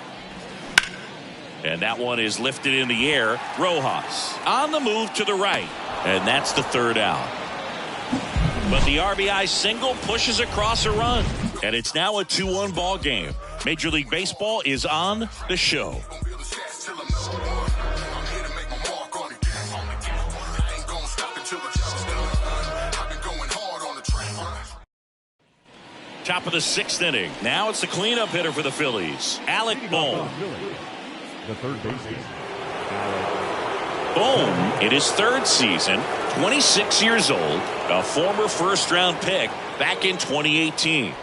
And that one is lifted in the air. Rojas on the move to the right. And that's the third out. But the RBI single pushes across a run. And it's now a 2-1 ball game. Major League Baseball is on the show. Top of the 6th inning. Now it's the cleanup hitter for the Phillies, Alec Bohm. The third baseman. Bohm in his 3rd season, 26 years old, a former first-round pick back in 2018.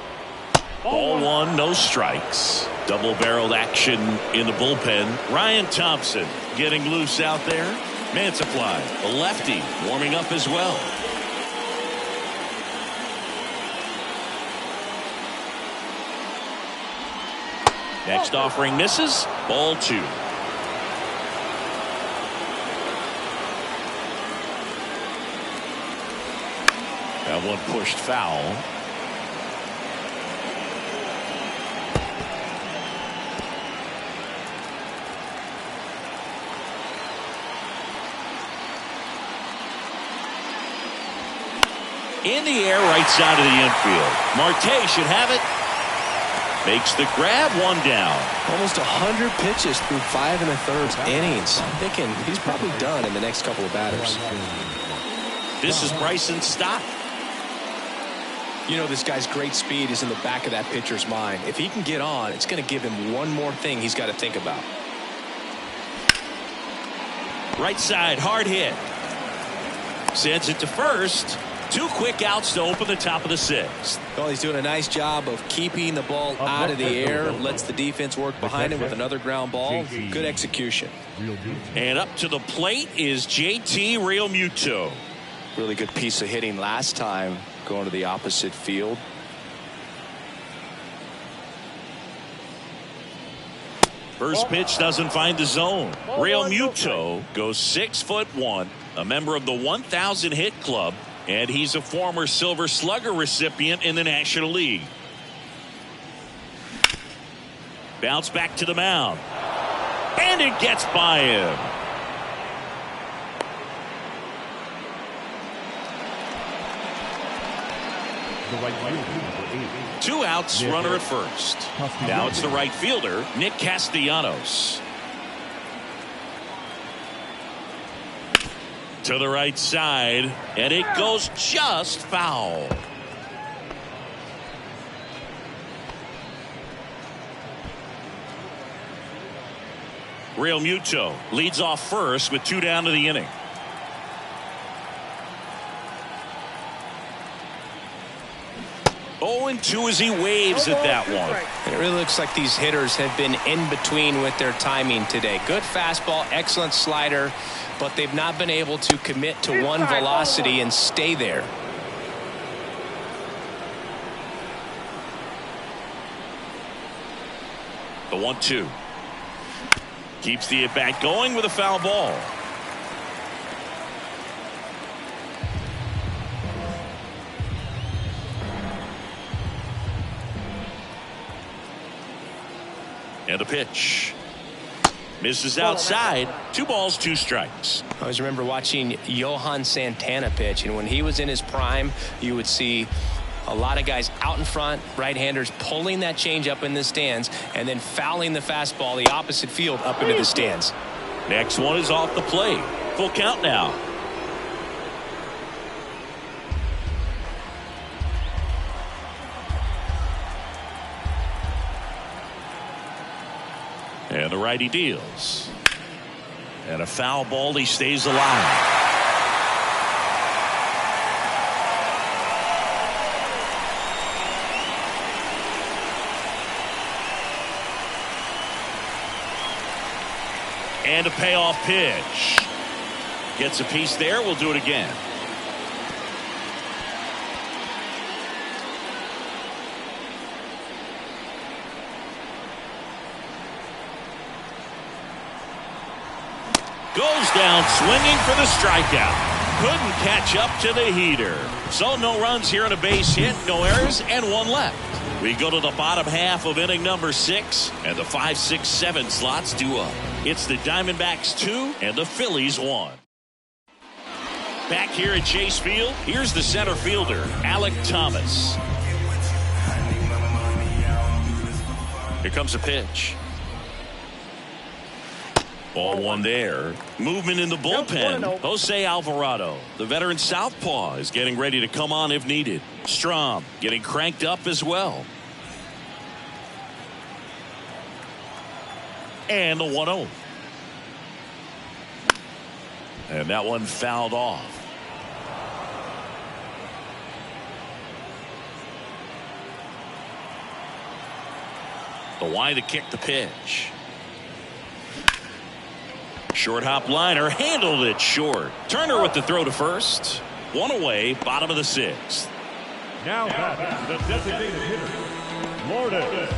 Ball 1, no strikes. Double-barreled action in the bullpen. Ryan Thompson getting loose out there. Mantiply, a lefty, warming up as well. Next offering misses. Ball 2. That one pushed foul. In the air, right side of the infield. Marte should have it. Makes the grab, 1 down. Almost 100 pitches through 5 1/3 innings. I'm thinking he's probably done in the next couple of batters. This is Bryson Stott. You know, this guy's great speed is in the back of that pitcher's mind. If he can get on, it's going to give him one more thing he's got to think about. Right side, hard hit. Sends it to first. 2 quick outs to open the top of the 6th. Well, he's doing a nice job of keeping the ball out of the air. Lets the defense work behind him with another ground ball. Good execution. And up to the plate is JT Realmuto. Really good piece of hitting last time, going to the opposite field. First pitch doesn't find the zone. Realmuto goes 6'1", a member of the 1,000 hit club. And he's a former Silver Slugger recipient in the National League. Bounce back to the mound. And it gets by him. Two outs, runner at first. Now it's the right fielder, Nick Castellanos. To the right side, and it goes just foul. Realmuto leads off first with 2 down to the inning. Oh, and 2 as he waves at that one. It really looks like these hitters have been in between with their timing today. Good fastball, excellent slider, but they've not been able to commit to one velocity and stay there. The 1-2. Keeps the at-bat going with a foul ball. And the pitch. Misses outside. 2 balls, 2 strikes. I always remember watching Johan Santana pitch, and when he was in his prime, you would see a lot of guys out in front, right-handers pulling that change up in the stands and then fouling the fastball the opposite field up into the stands. Next one is off the plate. Full count now. And the righty deals. And a foul ball. He stays alive. And a payoff pitch. Gets a piece there. We'll do it again. Goes down swinging for the strikeout. Couldn't catch up to the heater. So no runs here on a base hit, no errors, and 1 left. We go to the bottom half of inning number 6, and the 5, 6, 7 slots due up. It's the Diamondbacks 2 and the Phillies 1. Back here at Chase Field, here's the center fielder, Alec Thomas. Here comes a pitch. Ball 1 there. Movement in the bullpen. Jose Alvarado, the veteran southpaw, is getting ready to come on if needed. Strom getting cranked up as well. And the 1-0. And that one fouled off. The wide to kick the pitch. Short hop liner, handled it short. Turner with the throw to first. 1 away, bottom of the 6th. Now batting the designated hitter, Lourdes.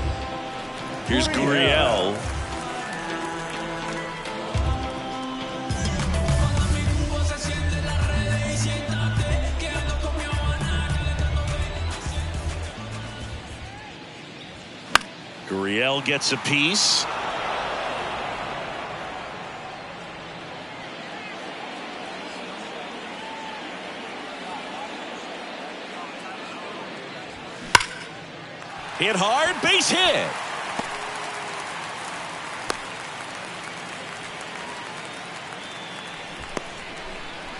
Here's Gurriel. Gurriel gets a piece. Hit hard, base hit.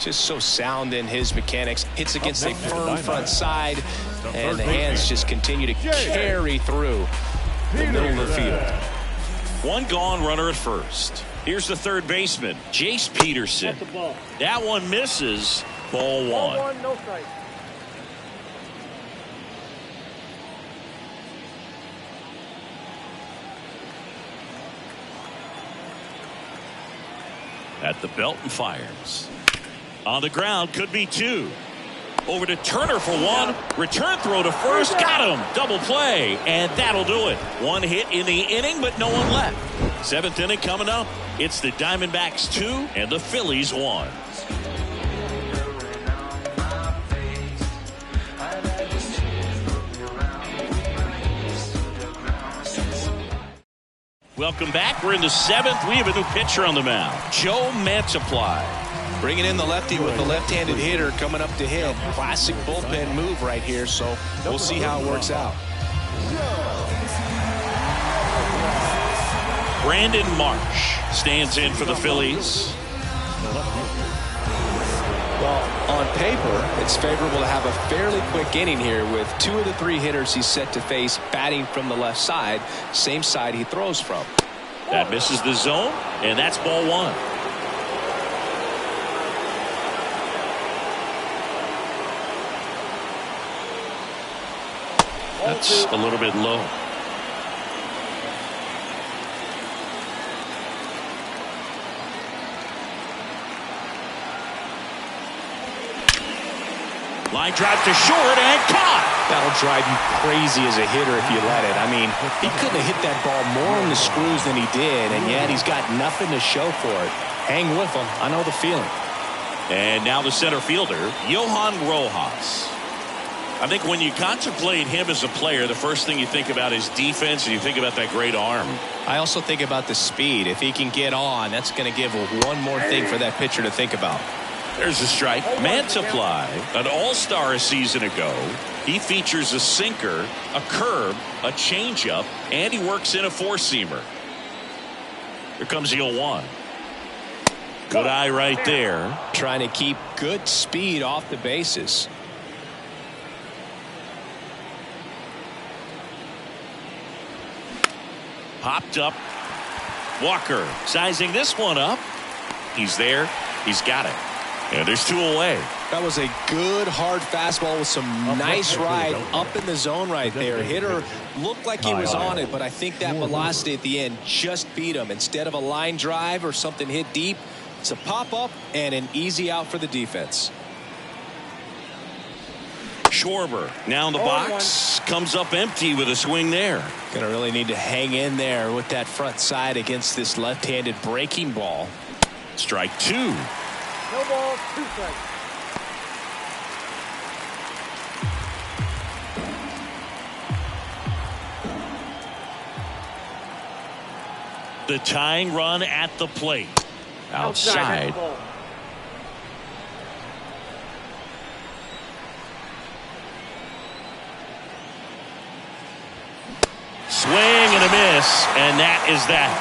Just so sound in his mechanics. Hits against a firm front side, and the hands just continue to carry through the middle of the field. 1 gone, runner at first. Here's the third baseman, Jace Peterson. That one misses. Ball 1. No strike. At the belt and fires. On the ground, could be 2. Over to Turner for 1. Return throw to first. Got him. Double play. And that'll do it. 1 hit in the inning, but no one left. 7th inning coming up. It's the Diamondbacks 2 and the Phillies 1. Welcome back. We're in the 7th. We have a new pitcher on the mound, Joe Mantiply. Bringing in the lefty with the left-handed hitter coming up to hit. Classic bullpen move right here, so we'll see how it works out. Brandon Marsh stands in for the Phillies. Well, on paper, it's favorable to have a fairly quick inning here with 2 of the 3 hitters he's set to face batting from the left side, same side he throws from. That misses the zone, and that's ball 1. That's a little bit low. Line drive to short and caught. That'll drive you crazy as a hitter if you let it. I mean, he couldn't have hit that ball more on the screws than he did, and yet he's got nothing to show for it. Hang with him. I know the feeling. And now the center fielder, Johan Rojas. I think when you contemplate him as a player, the first thing you think about is defense, and you think about that great arm. I also think about the speed. If he can get on, that's going to give one more thing for that pitcher to think about. There's a strike. Mantiply, an all-star a season ago. He features a sinker, a curve, a changeup, and he works in a four-seamer. Here comes the 0-1. Good eye right there. Trying to keep good speed off the bases. Popped up. Walker sizing this one up. He's there. He's got it. And there's 2 away. That was a good hard fastball with some nice ride up in the zone right there. Hitter looked like he was on it, but I think that velocity at the end just beat him. Instead of a line drive or something hit deep, it's a pop-up and an easy out for the defense. Schwarber now in the box. Comes up empty with a swing there. Gonna really need to hang in there with that front side against this left-handed breaking ball. Strike 2. No ball, 2 strikes. The tying run at the plate. Outside. Swing and a miss, and that is that.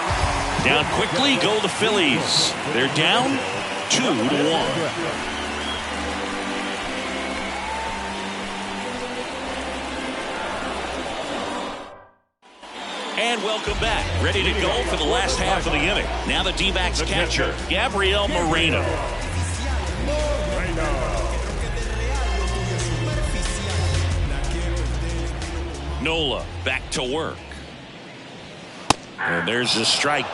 Down quickly go the Phillies. They're down 2-1. And welcome back. Ready to go for the last half of the inning. Now the D-backs catcher, Gabriel Moreno. Nola back to work. And there's a strike.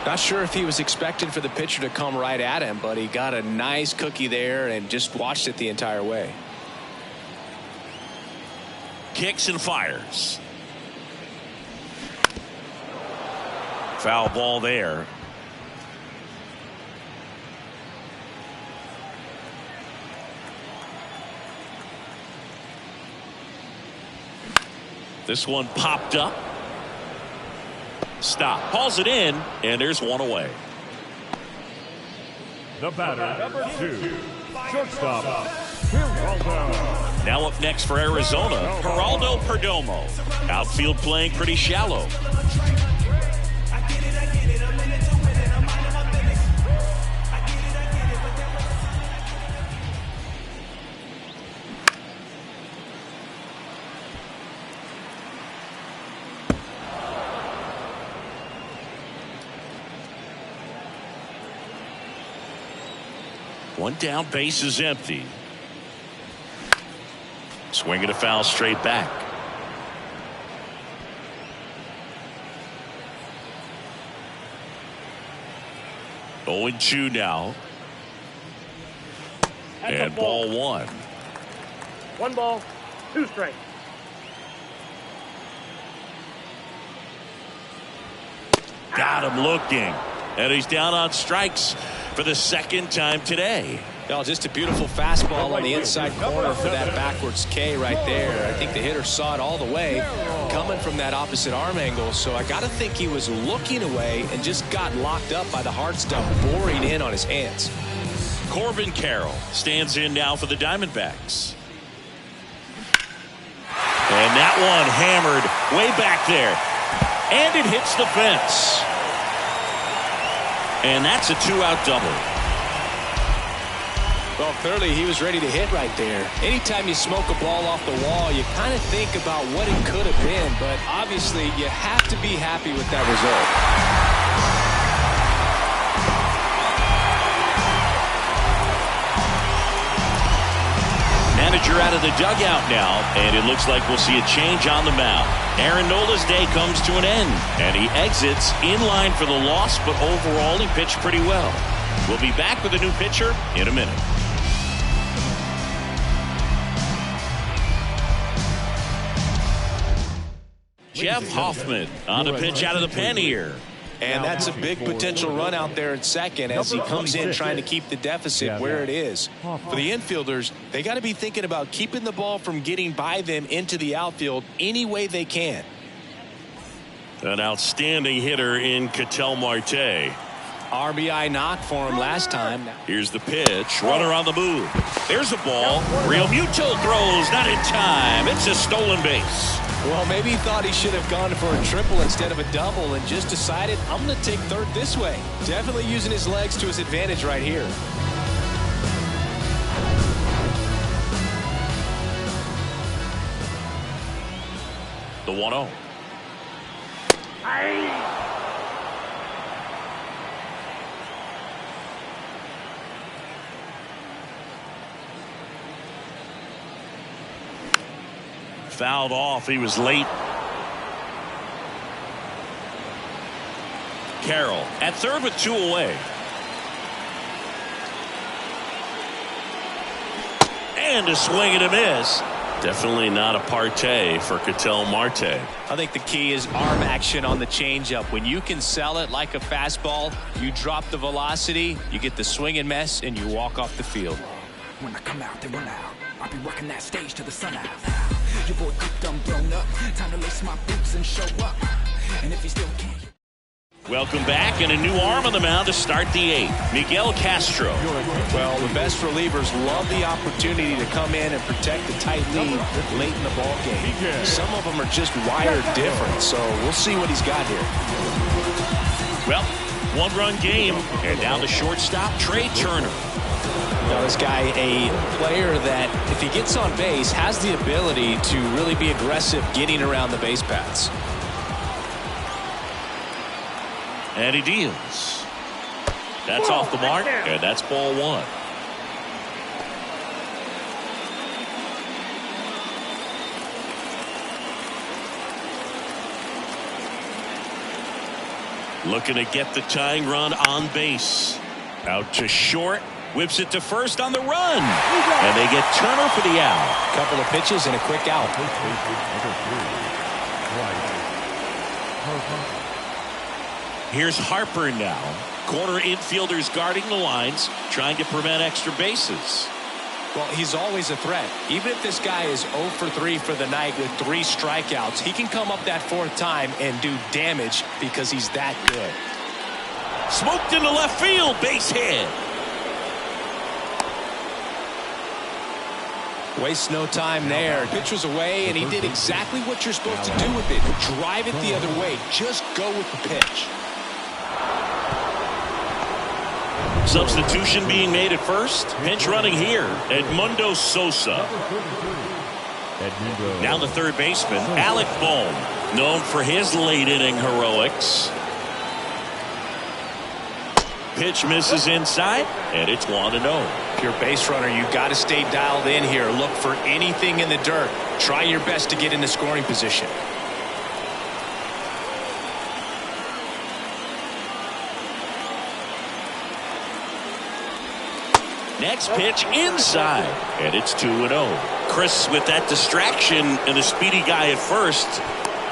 Not sure if he was expecting for the pitcher to come right at him, but he got a nice cookie there and just watched it the entire way. Kicks and fires. Foul ball there. This one popped up. Stop. Hauls it in, and there's 1 away. The batter, number 2, shortstop, Geraldo. Now up next for Arizona, Geraldo Perdomo. Outfield playing pretty shallow. One down, base is empty. Swinging a foul straight back. Oh, 0-2 now. And ball 1. 1 ball, 2 strikes. Got him looking. And he's down on strikes for the second time today. Well, just a beautiful fastball on the inside corner for that backwards K right there. I think the hitter saw it all the way coming from that opposite arm angle. So I got to think he was looking away and just got locked up by the hard stuff boring in on his hands. Corbin Carroll stands in now for the Diamondbacks. And that one hammered way back there. And it hits the fence. And that's a 2-out double. Well, clearly he was ready to hit right there. Anytime you smoke a ball off the wall, you kind of think about what it could have been, but obviously you have to be happy with that result. Manager out of the dugout now, and it looks like we'll see a change on the mound. Aaron Nola's day comes to an end, and he exits in line for the loss, but overall he pitched pretty well. We'll be back with a new pitcher in a minute. Jeff Hoffman on the pitch out of the pen here. And that's a big potential run out there at second as he comes in trying to keep the deficit where it is. For the infielders, they got to be thinking about keeping the ball from getting by them into the outfield any way they can. An outstanding hitter in Ketel Marte. RBI knock for him last time. Here's the pitch. Runner on the move. There's a ball. Real Muto throws. Not in time. It's a stolen base. Well, maybe he thought he should have gone for a triple instead of a double and just decided, I'm going to take third this way. Definitely using his legs to his advantage right here. The 1-0. Fouled off. He was late. Carroll at third with 2 away. And a swing and a miss. Definitely not a partay for Ketel Marte. I think the key is arm action on the changeup. When you can sell it like a fastball, you drop the velocity, you get the swing and miss, and you walk off the field. When I come out, they run out. I'll be working that stage to the sun out. Your boy cooked, I'm blown up. Time to lace my boots and show up. And if you still can't. Welcome back, and a new arm on the mound to start the 8th. Miguel Castro. Well, the best relievers love the opportunity to come in and protect the tight lead late in the ball game. Some of them are just wired different, so we'll see what he's got here. Well, 1-run game, and now the shortstop, Trey Turner. Now, this guy, a player that, if he gets on base, has the ability to really be aggressive getting around the base paths. And he deals. That's off the mark, and that's ball 1. Looking to get the tying run on base. Out to short. Whips it to first on the run. And they get Turner for the out. Couple of pitches and a quick out. Here's Harper now. Corner infielders guarding the lines, trying to prevent extra bases. Well, he's always a threat. Even if this guy is 0 for 3 for the night with 3 strikeouts, he can come up that 4th time and do damage because he's that good. Smoked into left field, base hit. Wastes no time there. Pitch was away, and he did exactly what you're supposed to do with it. Drive it the other way. Just go with the pitch. Substitution being made at first. Pinch running here, Edmundo Sosa. Now the third baseman, Alec Bohm, known for his late inning heroics. Pitch misses inside, and it's 1-0. If you're a base runner, you've got to stay dialed in here. Look for anything in the dirt. Try your best to get in the scoring position. Next pitch inside, and it's 2-0. Chris, with that distraction and the speedy guy at first,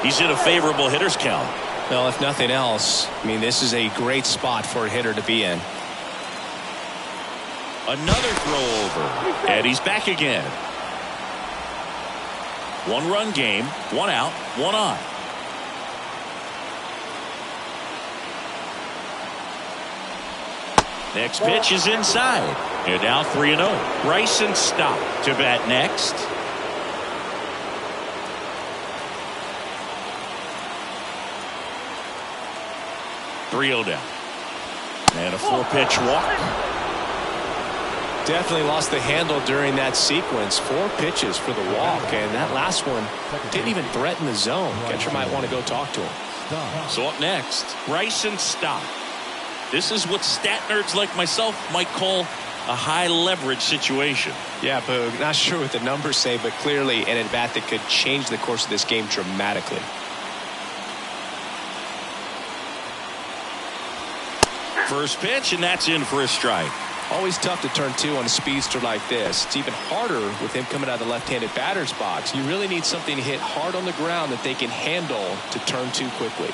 he's in a favorable hitter's count. Well, if nothing else, I mean, this is a great spot for a hitter to be in. Another throw over, and he's back again. 1-run game, 1 out, 1 on. Next pitch is inside, and now 3-0. Bryson Stott to bat next. .3-0 down. And a 4-pitch walk. Definitely lost the handle during that sequence. 4 pitches for the walk, and that last one didn't even threaten the zone. Catcher might want to go talk to him. So up next, Bryson Stott. This is what stat nerds like myself might call a high leverage situation. Yeah, Boog, not sure what the numbers say, but clearly an at-bat that could change the course of this game dramatically. First pitch, and that's in for a strike. Always tough to turn 2 on a speedster like this. It's even harder with him coming out of the left-handed batter's box. You really need something to hit hard on the ground that they can handle to turn 2 quickly.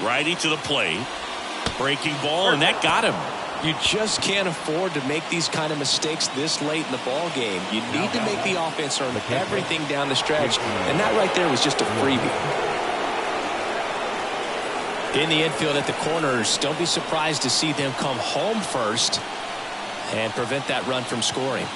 Righty to the plate. Breaking ball, and that got him. You just can't afford to make these kind of mistakes this late in the ball game. You need to make the offense earn everything down the stretch, and that right there was just a freebie. In the infield at the corners, don't be surprised to see them come home first and prevent that run from scoring.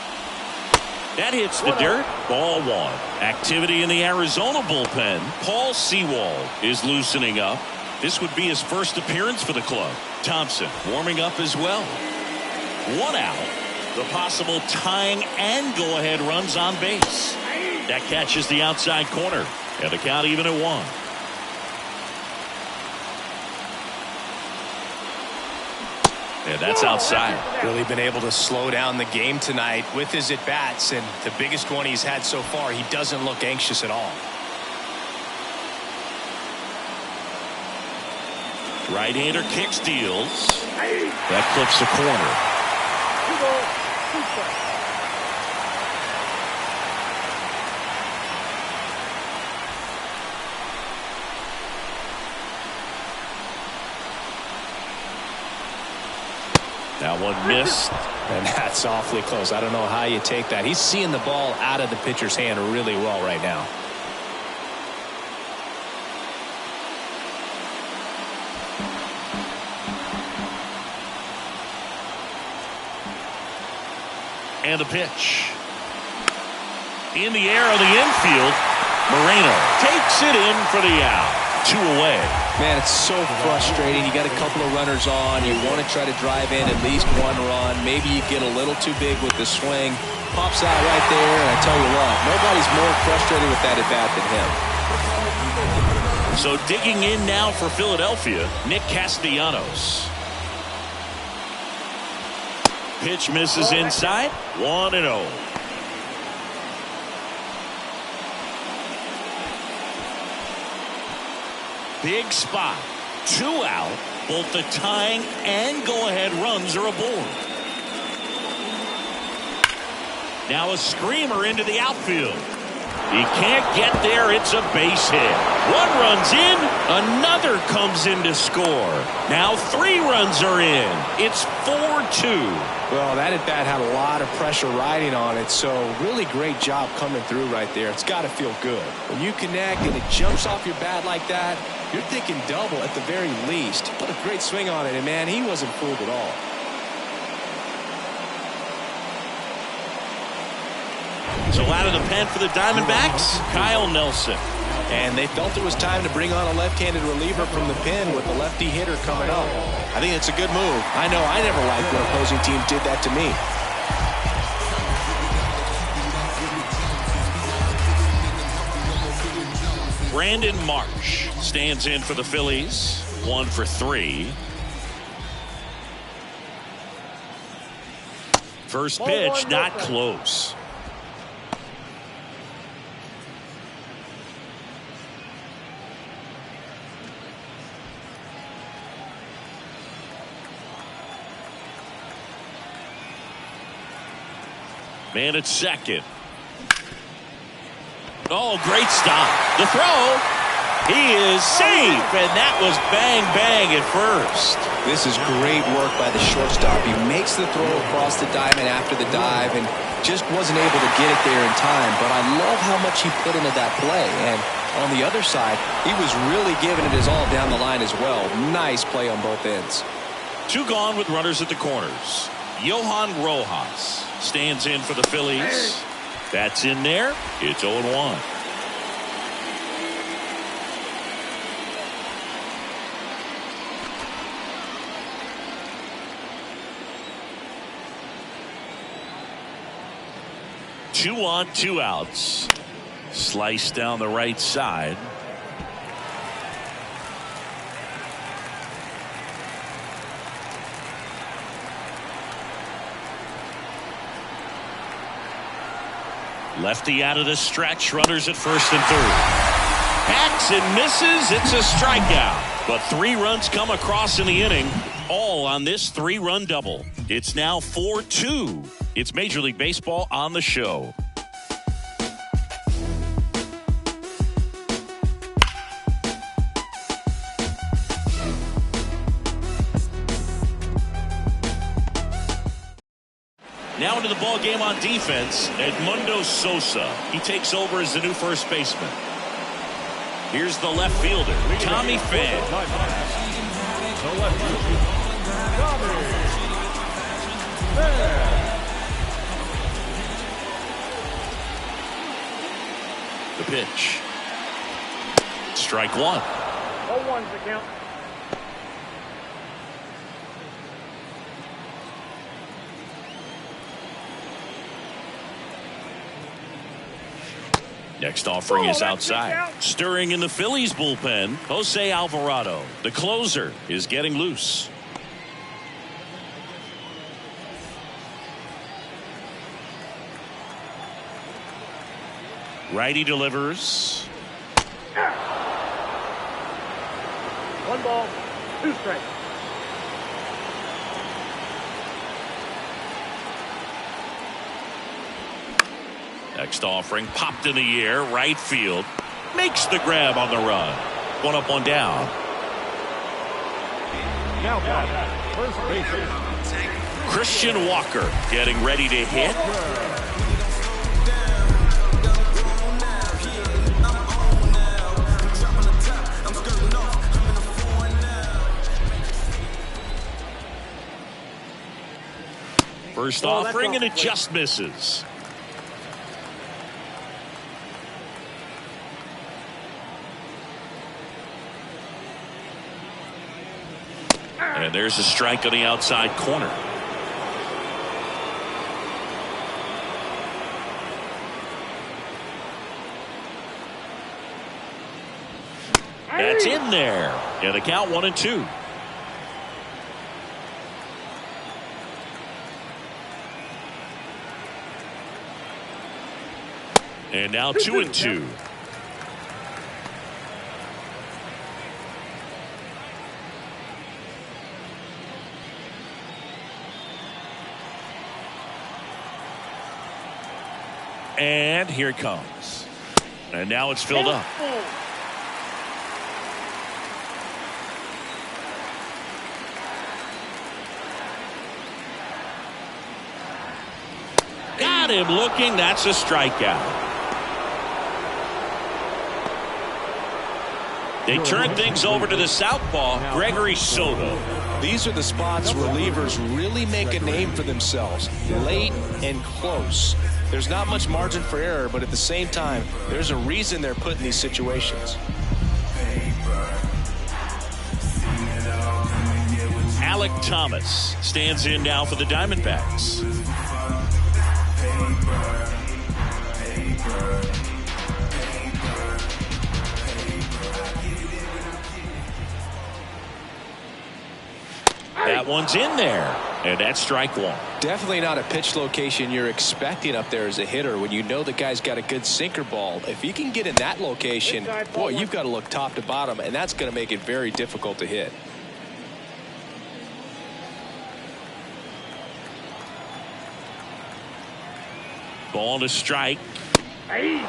That hits the dirt. Ball one. Activity in the Arizona bullpen. Paul Sewald is loosening up. This would be his first appearance for the club. Thompson warming up as well. 1 out. The possible tying and go-ahead runs on base. That catches the outside corner. And the count even at 1. And that's outside. Really been able to slow down the game tonight with his at-bats, and the biggest one he's had so far, he doesn't look anxious at all. Right-hander kick steals. That clips the corner. 2 balls, 2 strikes. That one missed. And that's awfully close. I don't know how you take that. He's seeing the ball out of the pitcher's hand really well right now. And the pitch. In the air of the infield. Moreno takes it in for the out. 2 away. Man, it's so frustrating. You got a couple of runners on. You want to try to drive in at least 1 run. Maybe you get a little too big with the swing. Pops out right there, and I tell you what, nobody's more frustrated with that at bat than him. So digging in now for Philadelphia, Nick Castellanos. Pitch misses inside. 1-0. Big spot. 2 out. Both the tying and go-ahead runs are aboard. Now a screamer into the outfield. He can't get there. It's a base hit. 1 run's in. Another comes in to score. Now 3 runs are in. It's 4-2. Well, that at bat had a lot of pressure riding on it, so really great job coming through right there. It's got to feel good. When you connect and it jumps off your bat like that, you're thinking double at the very least. Put a great swing on it, and man, he wasn't fooled at all. So out of the pen for the Diamondbacks, Kyle Nelson. And they felt it was time to bring on a left-handed reliever from the pen with the lefty hitter coming up. I think it's a good move. I know I never liked when opposing teams did that to me. Brandon Marsh stands in for the Phillies. 1 for 3. First pitch, not close. Man at second. Oh, great stop. The throw. He is safe, and that was bang, bang at first. This is great work by the shortstop. He makes the throw across the diamond after the dive and just wasn't able to get it there in time. But I love how much he put into that play. And on the other side, he was really giving it his all down the line as well. Nice play on both ends. 2 gone with runners at the corners. Johan Rojas stands in for the Phillies. That's in there. It's 0-1. Two on, 2 outs. Slice down the right side. Lefty out of the stretch. Runners at first and third. Hacks and misses. It's a strikeout. But 3 runs come across in the inning. All on this 3-run double. It's now 4-2. It's Major League Baseball on the show. Now into the ball game on defense, Edmundo Sosa. He takes over as the new first baseman. Here's the left fielder, Tommy Pham. The left fielder, Tommy Pham. The pitch. Strike one. 0-1's the count. Next offering is outside. Stirring in the Phillies bullpen, Jose Alvarado. The closer is getting loose. Righty delivers. 1 ball, 2 strikes. Next offering popped in the air, right field. Makes the grab on the run. 1 up, 1 down. Now back, first baseman, Christian Walker getting ready to hit. First offering, and it just misses. And there's a strike on the outside corner. That's in there. And the count 1-2. And now 2-2. And here it comes. And now it's filled up. Got him looking. That's a strikeout. They turn things over to the southpaw, Gregory Soto. These are the spots relievers really make a name for themselves. Late and close. There's not much margin for error, but at the same time, there's a reason they're put in these situations. Alec Thomas stands in now for the Diamondbacks. That one's in there, and that's strike one. Definitely not a pitch location you're expecting up there as a hitter when you know the guy's got a good sinker ball. If he can get in that location, boy, you've got to look top to bottom, and that's going to make it very difficult to hit. Ball to strike. Hey.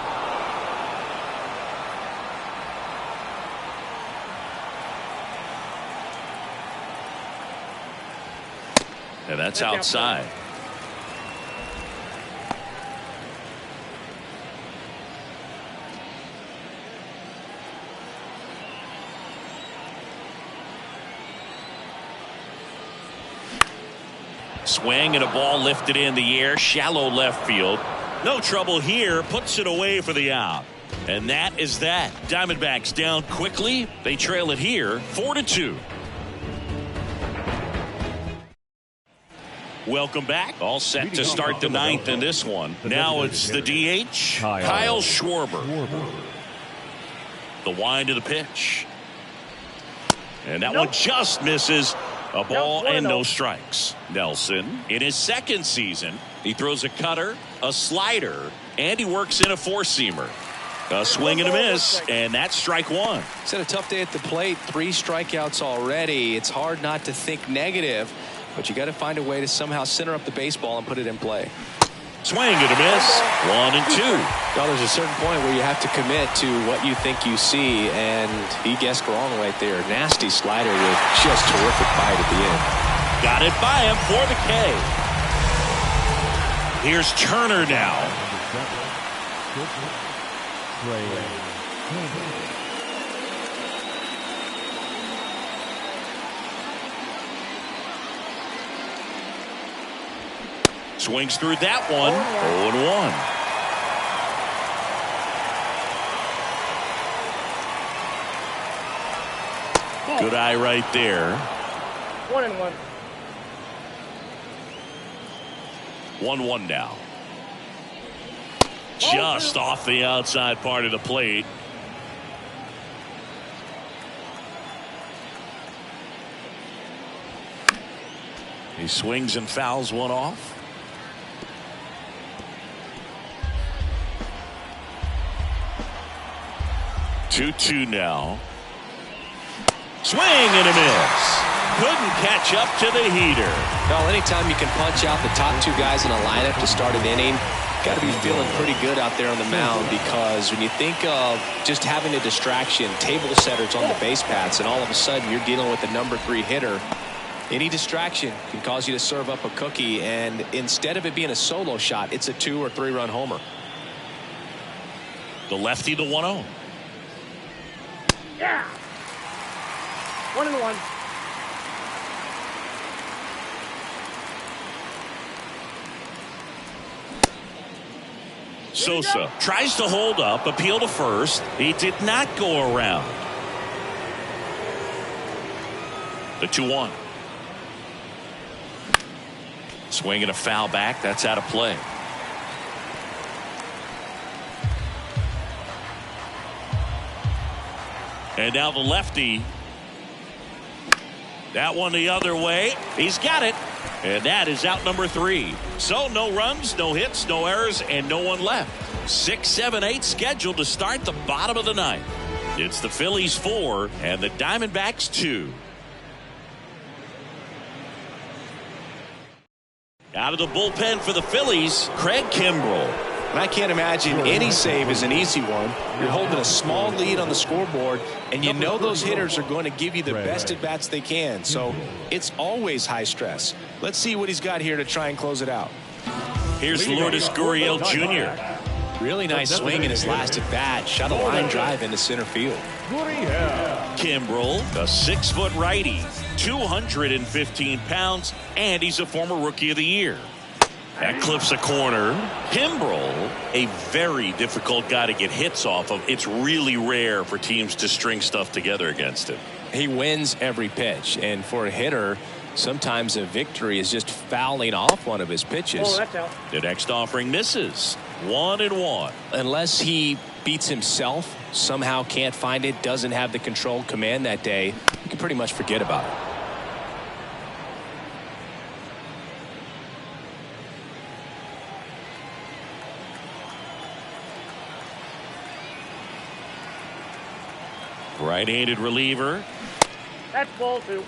And that's outside. Swing and a ball lifted in the air, shallow left field. No trouble here, puts it away for the out. And that is that. Diamondbacks down quickly. They trail it here, 4-2. Welcome back. All set to start the ninth in this one. Now it's the DH, Kyle Schwarber. The wind of the pitch. And that one just misses. A ball and no strikes. Nelson, in his second season, he throws a cutter, a slider, and he works in a four-seamer. A swing and a miss, and that's strike one. He's had a tough day at the plate. 3 strikeouts already. It's hard not to think negative, but you got to find a way to somehow center up the baseball and put it in play. Swing and a miss. 1-2. Well, there's a certain point where you have to commit to what you think you see, and he guessed wrong right there. Nasty slider with just terrific bite at the end. Got it by him for the K. Here's Turner now. Swings through that one. 0-1. Good eye right there. 1-1. 1-1 now. Just off the outside part of the plate. He swings and fouls one off. 2-2 now. Swing and a miss. Couldn't catch up to the heater. Well, anytime you can punch out the top two guys in a lineup to start an inning, got to be feeling pretty good out there on the mound, because when you think of just having a distraction, table setters on the base paths, and all of a sudden you're dealing with the number 3 hitter, any distraction can cause you to serve up a cookie, and instead of it being a solo shot, it's a 2 or 3 run homer. The lefty, the 1-0. Yeah. 1-1. Sosa tries to hold up, appeal to first. He did not go around. The 2-1. Swing and a foul back. That's out of play. And now the lefty. That one the other way. He's got it. And that is out number 3. So no runs, no hits, no errors, and no one left. 6, 7, 8 scheduled to start the bottom of the 9th. It's the Phillies 4 and the Diamondbacks 2. Out of the bullpen for the Phillies, Craig Kimbrell. And I can't imagine any save is an easy one. You're holding a small lead on the scoreboard, and you know those hitters are going to give you the best at-bats they can. So it's always high stress. Let's see what he's got here to try and close it out. Here's Lourdes Gurriel Jr. Really nice swing in his last at-bat. Shot a line drive into center field. Kimbrell, a 6-foot righty, 215 pounds, and he's a former Rookie of the Year. That clips a corner. Kimbrell, a very difficult guy to get hits off of. It's really rare for teams to string stuff together against him. He wins every pitch, and for a hitter, sometimes a victory is just fouling off one of his pitches. Oh, that's out. The next offering misses. 1-1. Unless he beats himself, somehow can't find it, doesn't have the control command that day, you can pretty much forget about it. Right-handed reliever. That's ball 2.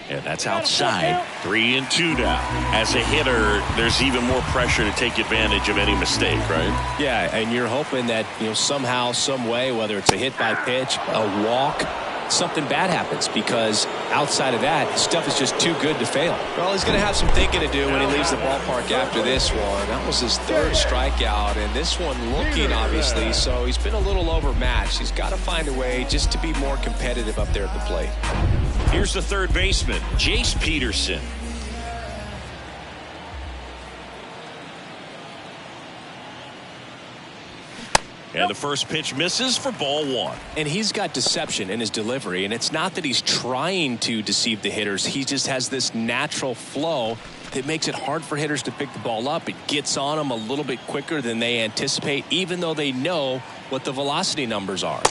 And that's outside. 3-2 now. As a hitter, there's even more pressure to take advantage of any mistake, right? Yeah, and you're hoping that, somehow, some way, whether it's a hit by pitch, a walk, something bad happens, because outside of that, stuff is just too good to fail. Well, he's going to have some thinking to do when he leaves the ballpark after this one. That was his 3rd strikeout, and this one looking, obviously, so he's been a little overmatched. He's got to find a way just to be more competitive up there at the plate. Here's the third baseman, Jace Peterson. And the first pitch misses for ball 1. And he's got deception in his delivery, and it's not that he's trying to deceive the hitters. He just has this natural flow that makes it hard for hitters to pick the ball up. It gets on them a little bit quicker than they anticipate, even though they know what the velocity numbers are.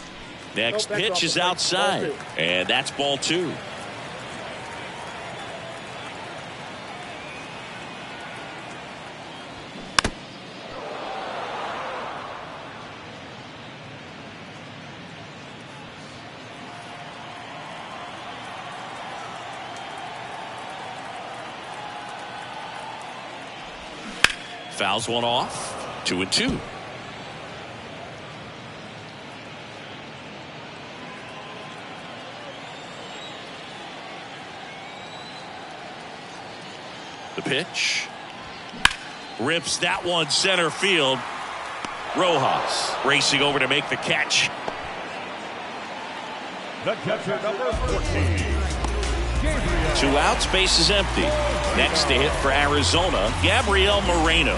Next pitch is outside, and that's ball 2. Fouls one off. 2-2. The pitch. Rips that one center field. Rojas racing over to make the catch. The catcher, number 14. 2 outs, base is empty. Next to hit for Arizona, Gabriel Moreno.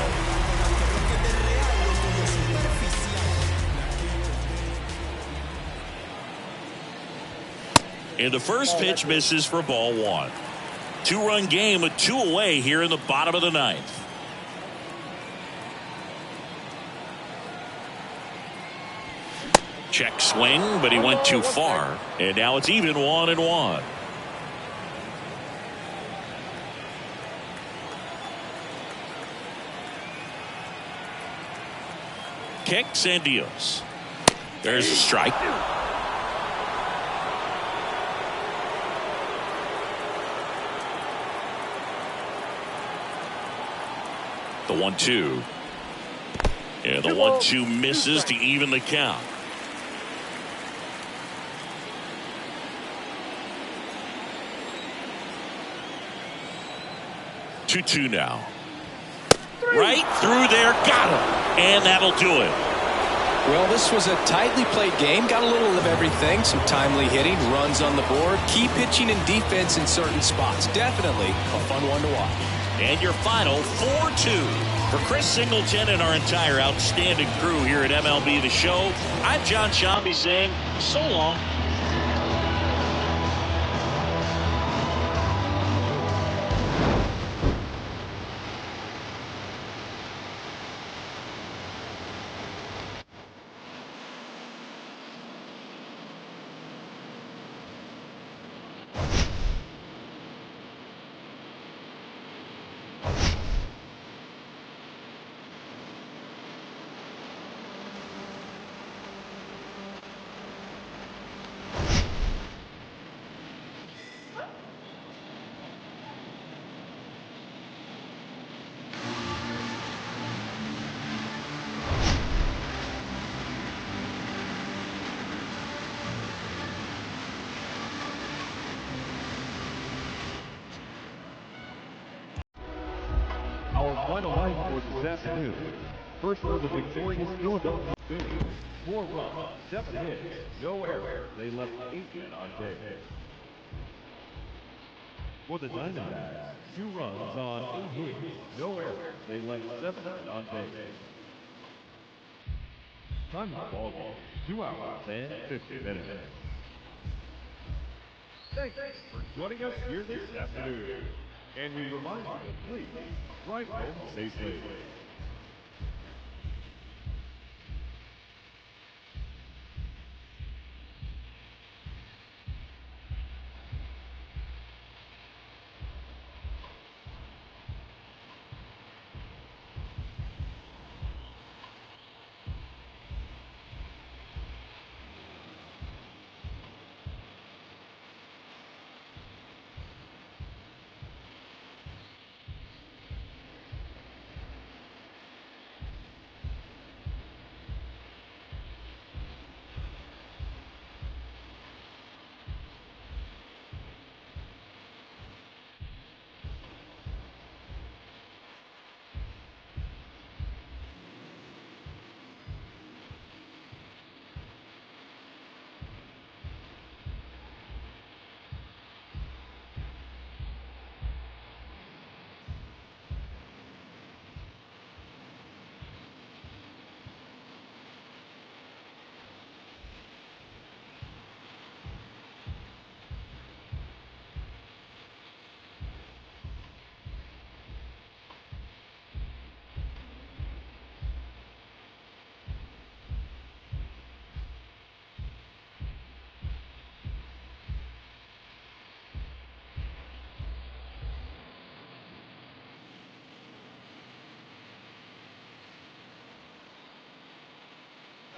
And the first pitch misses for ball 1. 2-run game with 2 away here in the bottom of the 9th. Check swing, but he went too far. And now it's even 1-1. Kicks and deals. There's a strike. The 1-2. And the 1-2 misses to even the count. 2-2 now. Right through there, got him, and that'll do it. Well, this was a tightly played game. Got a little of everything. Some timely hitting, runs on the board, key pitching and defense in certain spots. Definitely a fun one to watch. And your final 4-2. For Chris Singleton and our entire outstanding crew here at MLB The Show, I'm John Shambi saying so long. Our final line for this afternoon. First for the victorious Philadelphia Phillies. 4 runs, 7 hits, no errors. They left 8 men on base. For the Diamondbacks, 2 runs on 8 hits, no errors. They left 7 men on base. Time of the ball game, 2 hours and 50 minutes. Thanks for joining us here this afternoon. And we remind you, please, drive home safely.